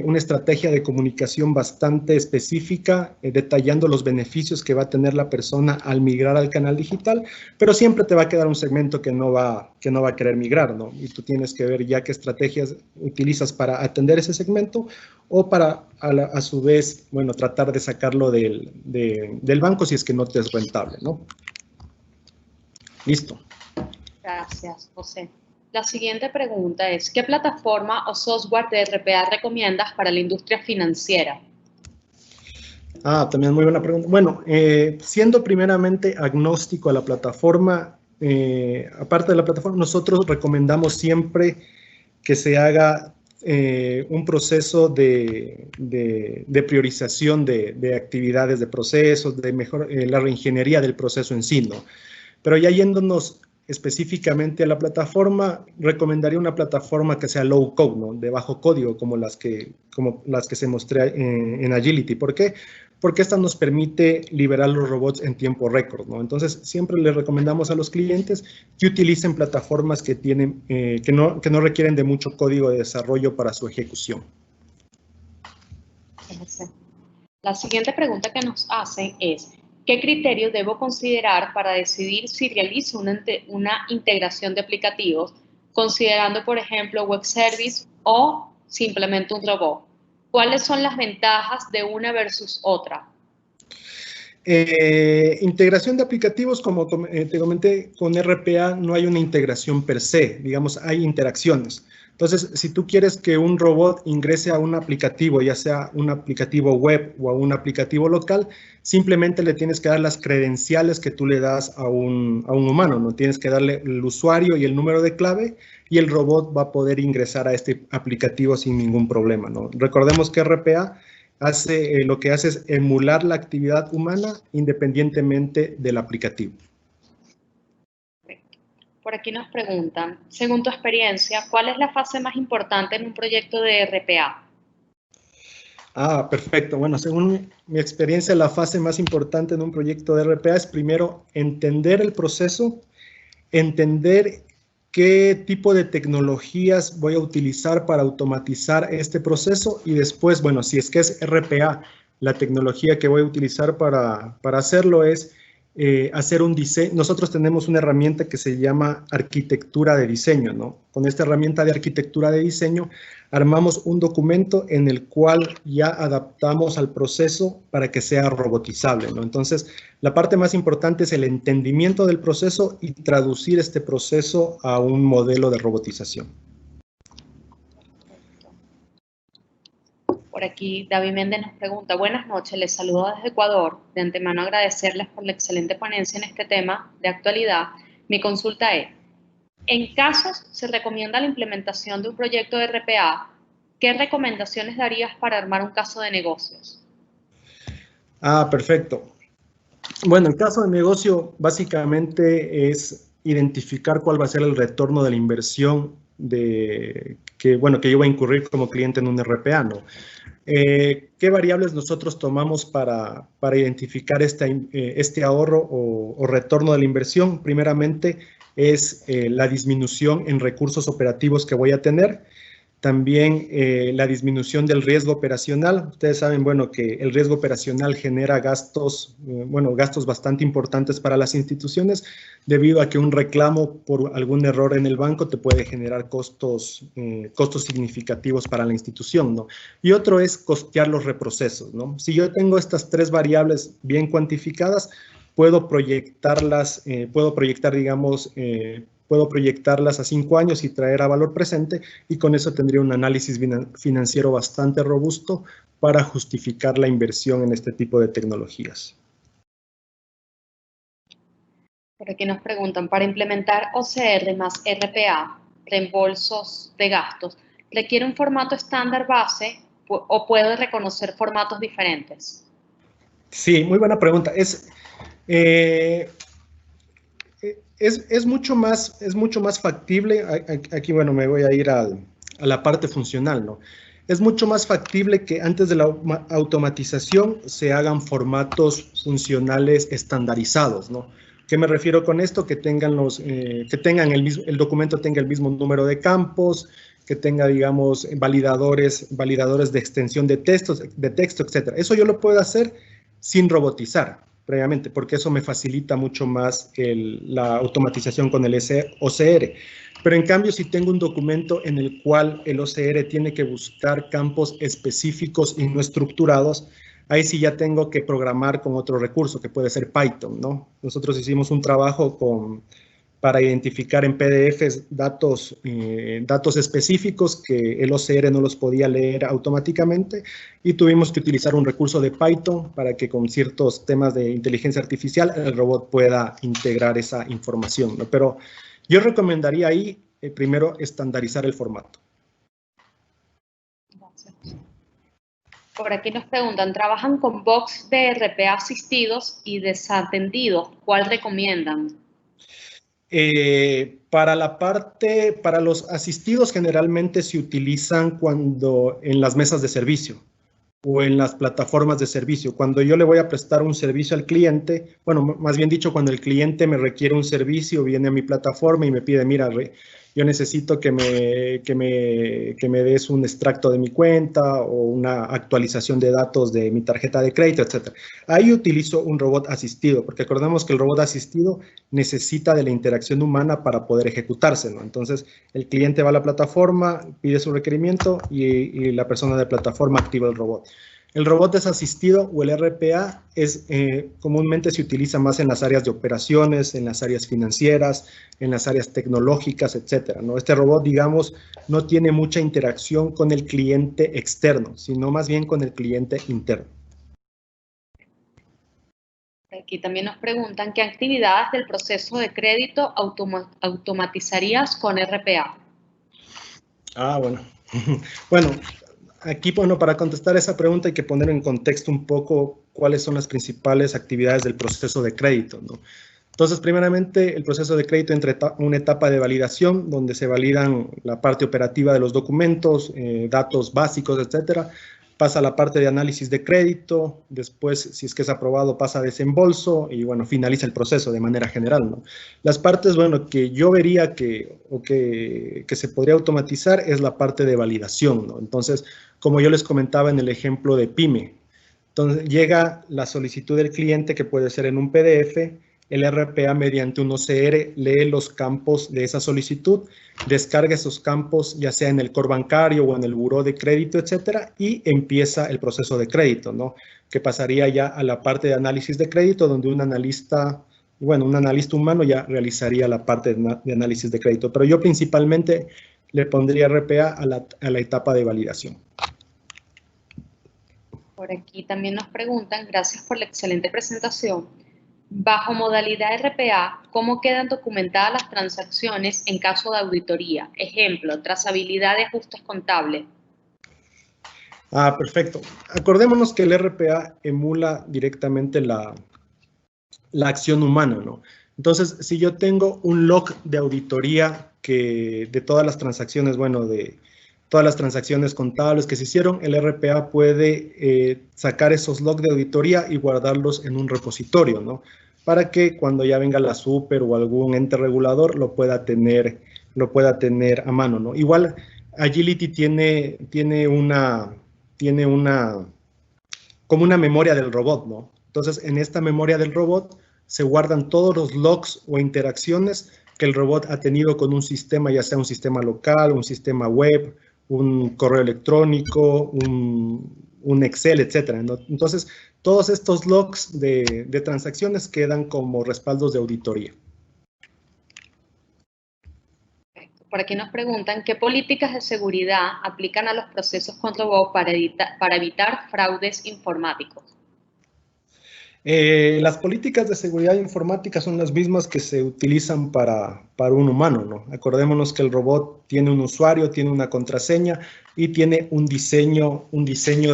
una estrategia de comunicación bastante específica, detallando los beneficios que va a tener la persona al migrar al canal digital, pero siempre te va a quedar un segmento que no va a querer migrar, ¿no? Y tú tienes que ver ya qué estrategias utilizas para atender ese segmento o para, a su vez, bueno, tratar de sacarlo del banco si es que no te es rentable, ¿no? Listo. Gracias, José. La siguiente pregunta es, ¿qué plataforma o software de RPA recomiendas para la industria financiera? También muy buena pregunta. Bueno, siendo primeramente agnóstico a la plataforma, aparte de la plataforma, nosotros recomendamos siempre que se haga un proceso de priorización de actividades, de procesos, de la reingeniería del proceso en sí, ¿no? Pero ya yéndonos específicamente a la plataforma, recomendaría una plataforma que sea low code, ¿no? De bajo código, como las que se mostré en Agility. ¿Por qué? Porque esta nos permite liberar los robots en tiempo récord, ¿no? Entonces, siempre les recomendamos a los clientes que utilicen plataformas que tienen, que no requieren de mucho código de desarrollo para su ejecución. La siguiente pregunta que nos hacen es, ¿qué criterios debo considerar para decidir si realizo una integración de aplicativos, considerando, por ejemplo, web service o simplemente un robot? ¿Cuáles son las ventajas de una versus otra? Integración de aplicativos, como te comenté, con RPA no hay una integración per se, digamos, hay interacciones. Entonces, si tú quieres que un robot ingrese a un aplicativo, ya sea un aplicativo web o a un aplicativo local, simplemente le tienes que dar las credenciales que tú le das a un humano, ¿no? Tienes que darle el usuario y el número de clave y el robot va a poder ingresar a este aplicativo sin ningún problema, ¿no? Recordemos que RPA lo que hace es emular la actividad humana independientemente del aplicativo. Por aquí nos preguntan, según tu experiencia, ¿cuál es la fase más importante en un proyecto de RPA? Perfecto. Bueno, según mi experiencia, la fase más importante en un proyecto de RPA es primero entender el proceso, entender qué tipo de tecnologías voy a utilizar para automatizar este proceso y después, bueno, si es que es RPA, la tecnología que voy a utilizar para hacerlo es hacer un diseño. Nosotros tenemos una herramienta que se llama arquitectura de diseño, ¿no? Con esta herramienta de arquitectura de diseño armamos un documento en el cual ya adaptamos al proceso para que sea robotizable, ¿no? Entonces, la parte más importante es el entendimiento del proceso y traducir este proceso a un modelo de robotización. Por aquí, David Méndez nos pregunta, buenas noches, les saludo desde Ecuador. De antemano agradecerles por la excelente ponencia en este tema de actualidad. Mi consulta es, en casos se recomienda la implementación de un proyecto de RPA, ¿qué recomendaciones darías para armar un caso de negocios? Ah, perfecto. Bueno, el caso de negocio básicamente es identificar cuál va a ser el retorno de la inversión que yo voy a incurrir como cliente en un RPA, ¿no? ¿Qué variables nosotros tomamos para identificar este ahorro o retorno de la inversión? Primeramente es la disminución en recursos operativos que voy a tener. También la disminución del riesgo operacional. Ustedes saben, bueno, que el riesgo operacional genera gastos, gastos bastante importantes para las instituciones, debido a que un reclamo por algún error en el banco te puede generar costos significativos para la institución, ¿no? Y otro es costear los reprocesos, ¿no? Si yo tengo estas tres variables bien cuantificadas, puedo proyectarlas, puedo proyectarlas a 5 años y traer a valor presente, y con eso tendría un análisis financiero bastante robusto para justificar la inversión en este tipo de tecnologías. Por aquí nos preguntan, para implementar OCR más RPA, reembolsos de gastos, ¿requiere un formato estándar base o puede reconocer formatos diferentes? Sí, muy buena pregunta. Es mucho más factible, aquí bueno, me voy a ir a la parte funcional, ¿no? Es mucho más factible que antes de la automatización se hagan formatos funcionales estandarizados, ¿no? ¿Qué me refiero con esto? Que tengan el documento tenga el mismo número de campos, que tenga, digamos, validadores de extensión de texto, etc. Eso yo lo puedo hacer sin robotizar previamente, porque eso me facilita mucho más la automatización con el OCR. Pero en cambio, si tengo un documento en el cual el OCR tiene que buscar campos específicos y no estructurados, ahí sí ya tengo que programar con otro recurso, que puede ser Python, ¿no? Nosotros hicimos un trabajo para identificar en PDFs datos específicos que el OCR no los podía leer automáticamente, y tuvimos que utilizar un recurso de Python para que con ciertos temas de inteligencia artificial el robot pueda integrar esa información, ¿no? Pero yo recomendaría ahí primero estandarizar el formato. Gracias. Por aquí nos preguntan, ¿trabajan con box de RPA asistidos y desatendidos? ¿Cuál recomiendan? Para los asistidos generalmente se utilizan en las mesas de servicio o en las plataformas de servicio. Cuando yo le voy a prestar un servicio al cliente, bueno, más bien dicho, cuando el cliente me requiere un servicio, viene a mi plataforma y me pide, mira, yo necesito que me des un extracto de mi cuenta o una actualización de datos de mi tarjeta de crédito, etc. Ahí utilizo un robot asistido, porque acordamos que el robot asistido necesita de la interacción humana para poder ejecutarse, ¿no? Entonces, el cliente va a la plataforma, pide su requerimiento y la persona de plataforma activa el robot. El robot desasistido o el RPA comúnmente se utiliza más en las áreas de operaciones, en las áreas financieras, en las áreas tecnológicas, etcétera, ¿no? Este robot, digamos, no tiene mucha interacción con el cliente externo, sino más bien con el cliente interno. Aquí también nos preguntan, ¿qué actividades del proceso de crédito automatizarías con RPA? Ah, bueno. Bueno, aquí, bueno, para contestar esa pregunta hay que poner en contexto un poco cuáles son las principales actividades del proceso de crédito, ¿no? Entonces, primeramente, el proceso de crédito entra una etapa de validación, donde se validan la parte operativa de los documentos, datos básicos, etcétera. Pasa a la parte de análisis de crédito, después, si es que es aprobado, pasa a desembolso y, bueno, finaliza el proceso de manera general, ¿no? Las partes, bueno, que yo vería que se podría automatizar es la parte de validación, ¿no? Entonces, como yo les comentaba en el ejemplo de PYME, entonces llega la solicitud del cliente, que puede ser en un PDF, el RPA mediante un OCR lee los campos de esa solicitud, descarga esos campos ya sea en el core bancario o en el buró de crédito, etcétera, y empieza el proceso de crédito, ¿no? Que pasaría ya a la parte de análisis de crédito, donde un analista humano ya realizaría la parte de análisis de crédito. Pero yo principalmente le pondría RPA a la etapa de validación. Por aquí también nos preguntan, gracias por la excelente presentación. Bajo modalidad RPA, ¿cómo quedan documentadas las transacciones en caso de auditoría? Ejemplo, trazabilidad de ajustes contables. Perfecto. Acordémonos que el RPA emula directamente la acción humana, ¿no? Entonces, si yo tengo un log de auditoría de todas las transacciones, de todas las transacciones contables que se hicieron, el RPA puede sacar esos logs de auditoría y guardarlos en un repositorio, ¿no? Para que cuando ya venga la super o algún ente regulador lo pueda tener a mano, ¿no? Igual, Agility tiene como una memoria del robot, ¿no? Entonces, en esta memoria del robot se guardan todos los logs o interacciones que el robot ha tenido con un sistema, ya sea un sistema local, un sistema web, un correo electrónico, un Excel, etcétera, ¿no? Entonces, todos estos logs de transacciones quedan como respaldos de auditoría. Por aquí nos preguntan, ¿qué políticas de seguridad aplican a los procesos con robot para evitar fraudes informáticos? Las políticas de seguridad informática son las mismas que se utilizan para un humano, ¿no? Acordémonos que el robot tiene un usuario, tiene una contraseña y tiene un diseño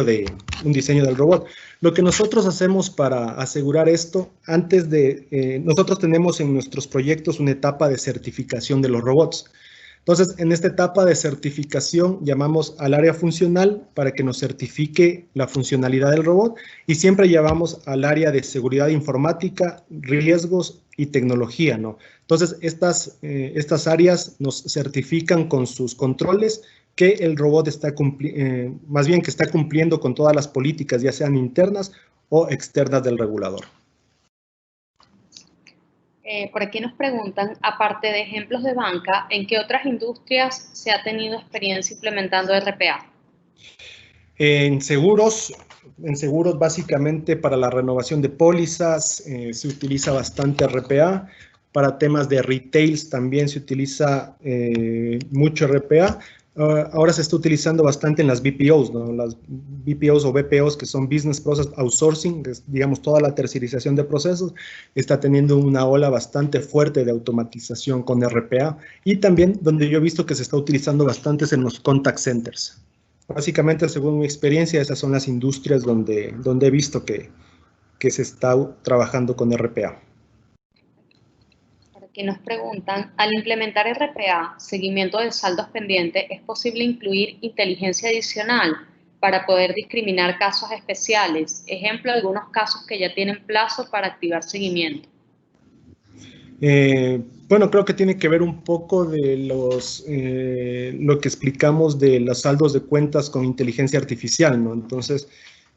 del robot. Lo que nosotros hacemos para asegurar esto, nosotros tenemos en nuestros proyectos una etapa de certificación de los robots. Entonces, en esta etapa de certificación llamamos al área funcional para que nos certifique la funcionalidad del robot y siempre llamamos al área de seguridad informática, riesgos y tecnología, ¿no? Entonces, estas áreas nos certifican con sus controles que el robot que está cumpliendo con todas las políticas, ya sean internas o externas del regulador. Por aquí nos preguntan, aparte de ejemplos de banca, ¿en qué otras industrias se ha tenido experiencia implementando RPA? En seguros básicamente para la renovación de pólizas se utiliza bastante RPA. Para temas de retails también se utiliza mucho RPA. Ahora se está utilizando bastante en las BPOs, ¿no? Las BPOs o BPOs que son Business Process Outsourcing, digamos toda la tercerización de procesos, está teniendo una ola bastante fuerte de automatización con RPA y también donde yo he visto que se está utilizando bastante es en los contact centers. Básicamente, según mi experiencia, esas son las industrias donde he visto que se está trabajando con RPA. Aquí nos preguntan, al implementar RPA, seguimiento de saldos pendientes, ¿es posible incluir inteligencia adicional para poder discriminar casos especiales? Ejemplo, algunos casos que ya tienen plazo para activar seguimiento. Bueno, creo que tiene que ver un poco de lo que explicamos de los saldos de cuentas con inteligencia artificial, ¿no? Entonces,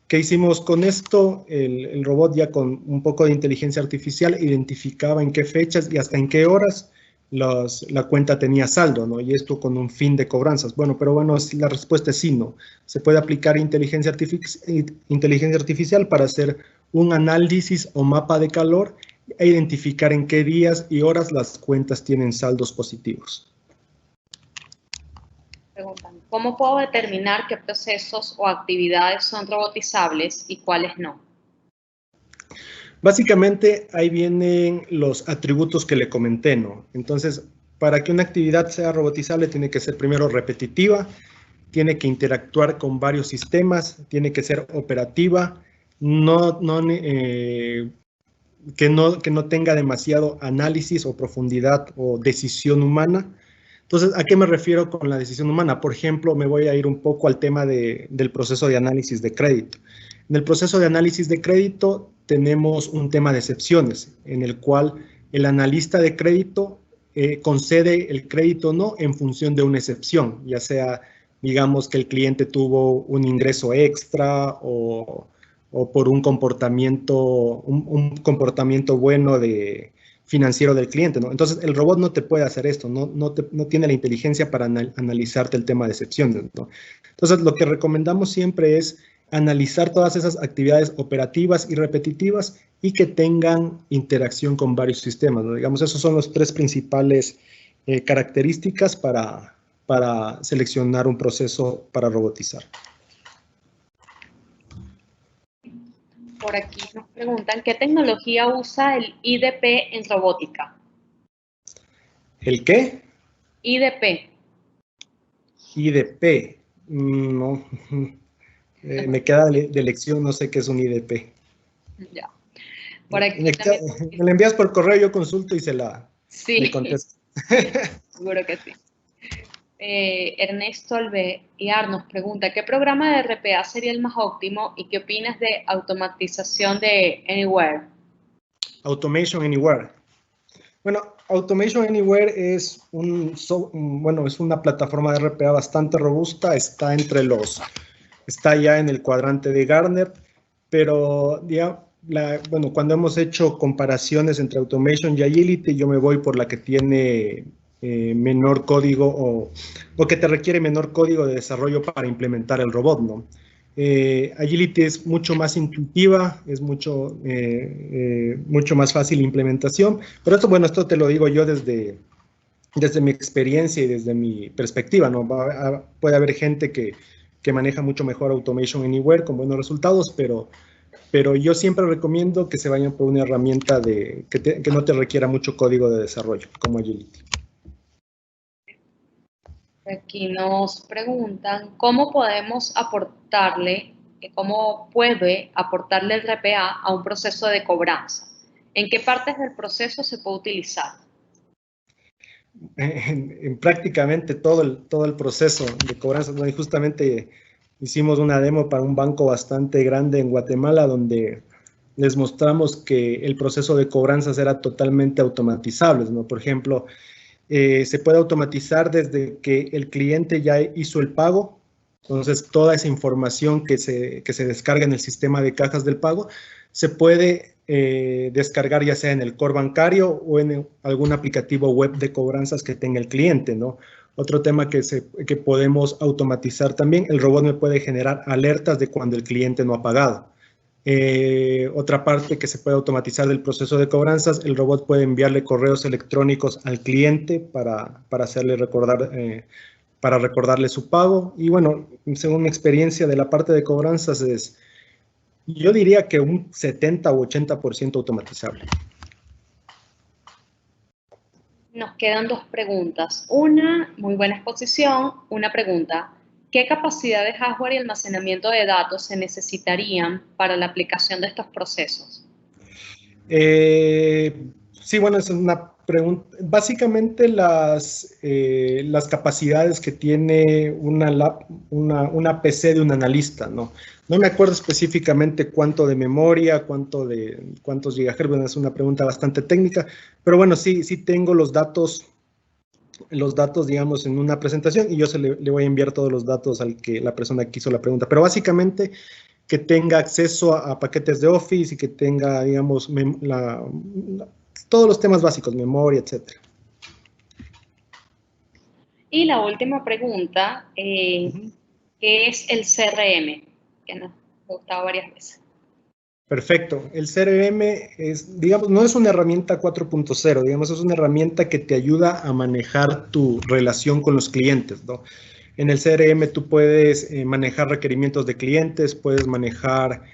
¿qué hicimos con esto? El robot ya con un poco de inteligencia artificial identificaba en qué fechas y hasta en qué horas la cuenta tenía saldo, ¿no? Y esto con un fin de cobranzas. Bueno, pero bueno, la respuesta es sí, ¿no? Se puede aplicar inteligencia artificial para hacer un análisis o mapa de calor e identificar en qué días y horas las cuentas tienen saldos positivos. Preguntan, ¿cómo puedo determinar qué procesos o actividades son robotizables y cuáles no? Básicamente, ahí vienen los atributos que le comenté, ¿no? Entonces, para que una actividad sea robotizable, tiene que ser primero repetitiva, tiene que interactuar con varios sistemas, tiene que ser operativa, que no tenga demasiado análisis o profundidad o decisión humana. Entonces, ¿a qué me refiero con la decisión humana? Por ejemplo, me voy a ir un poco al tema del proceso de análisis de crédito. En el proceso de análisis de crédito tenemos un tema de excepciones, en el cual el analista de crédito concede el crédito o no en función de una excepción, ya sea, digamos, que el cliente tuvo un ingreso extra o o por un comportamiento bueno financiero del cliente, ¿no? Entonces, el robot no te puede hacer esto, no tiene la inteligencia para analizarte el tema de excepciones, ¿no? Entonces, lo que recomendamos siempre es analizar todas esas actividades operativas y repetitivas y que tengan interacción con varios sistemas, ¿no? Digamos, esos son los tres principales características para seleccionar un proceso para robotizar. Por aquí nos preguntan, ¿qué tecnología usa el IDP en robótica? ¿El qué? IDP. IDP. No. Me queda de lección, no sé qué es un IDP. Ya. Por aquí me la envías por correo, yo consulto y sí, le contesto. Seguro que sí. Ernesto Alvear nos pregunta, ¿qué programa de RPA sería el más óptimo y qué opinas de automatización de Anywhere? Automation Anywhere. Bueno, Automation Anywhere es es una plataforma de RPA bastante robusta, está ya en el cuadrante de Gartner, pero cuando hemos hecho comparaciones entre Automation y Agility, yo me voy por la que tiene menor código o que te requiere menor código de desarrollo para implementar el robot, ¿no? Agility es mucho más intuitiva, es mucho más fácil implementación, pero esto te lo digo yo desde mi experiencia y desde mi perspectiva, ¿no? Puede haber gente que maneja mucho mejor Automation Anywhere con buenos resultados, pero yo siempre recomiendo que se vayan por una herramienta que no te requiera mucho código de desarrollo, como Agility. Aquí nos preguntan, ¿cómo puede aportarle el RPA a un proceso de cobranza? ¿En qué partes del proceso se puede utilizar? En prácticamente todo el proceso de cobranza. Y justamente hicimos una demo para un banco bastante grande en Guatemala donde les mostramos que el proceso de cobranzas era totalmente automatizable, ¿no? Por ejemplo, se puede automatizar desde que el cliente ya hizo el pago. Entonces, toda esa información que se descarga en el sistema de cajas del pago se puede descargar ya sea en el core bancario o en algún aplicativo web de cobranzas que tenga el cliente, ¿no? Otro tema que podemos automatizar también, el robot me puede generar alertas de cuando el cliente no ha pagado. Otra parte que se puede automatizar del proceso de cobranzas, el robot puede enviarle correos electrónicos al cliente para hacerle para recordarle su pago. Y bueno, según mi experiencia de la parte de cobranzas yo diría que un 70 o 80% automatizable. Nos quedan dos preguntas. Una, muy buena exposición. Una pregunta, ¿qué capacidad de hardware y almacenamiento de datos se necesitarían para la aplicación de estos procesos? Sí, bueno, esa es una pregunta. Básicamente las capacidades que tiene una PC de un analista, ¿no? No me acuerdo específicamente cuánto de memoria, cuántos gigahertz, bueno, es una pregunta bastante técnica, pero bueno, sí tengo los datos, digamos, en una presentación y yo le voy a enviar todos los datos la persona que hizo la pregunta. Pero básicamente que tenga acceso a paquetes de Office y que tenga, digamos, todos los temas básicos, memoria, etc. Y la última pregunta, ¿qué es el CRM? Que nos ha gustado varias veces. Perfecto. El CRM no es una herramienta 4.0, digamos, es una herramienta que te ayuda a manejar tu relación con los clientes, ¿no? En el CRM tú puedes manejar requerimientos de clientes, puedes manejar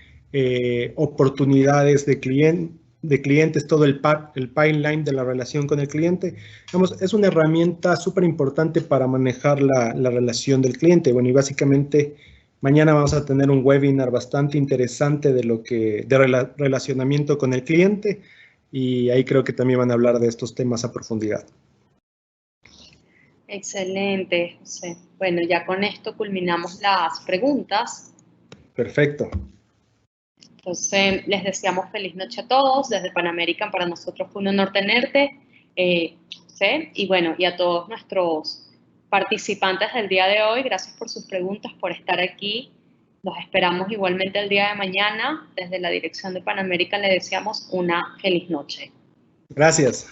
oportunidades de clientes, todo el pipeline de la relación con el cliente. Digamos, es una herramienta súper importante para manejar la relación del cliente. Bueno, y básicamente mañana vamos a tener un webinar bastante interesante de relacionamiento con el cliente y ahí creo que también van a hablar de estos temas a profundidad. Excelente, José. Bueno, ya con esto culminamos las preguntas. Perfecto. Entonces, les deseamos feliz noche a todos. Desde Pan American, para nosotros fue un honor tenerte. ¿Sí? Y bueno, y a todos nuestros participantes del día de hoy, gracias por sus preguntas, por estar aquí. Los esperamos igualmente el día de mañana. Desde la dirección de Pan American le deseamos una feliz noche. Gracias.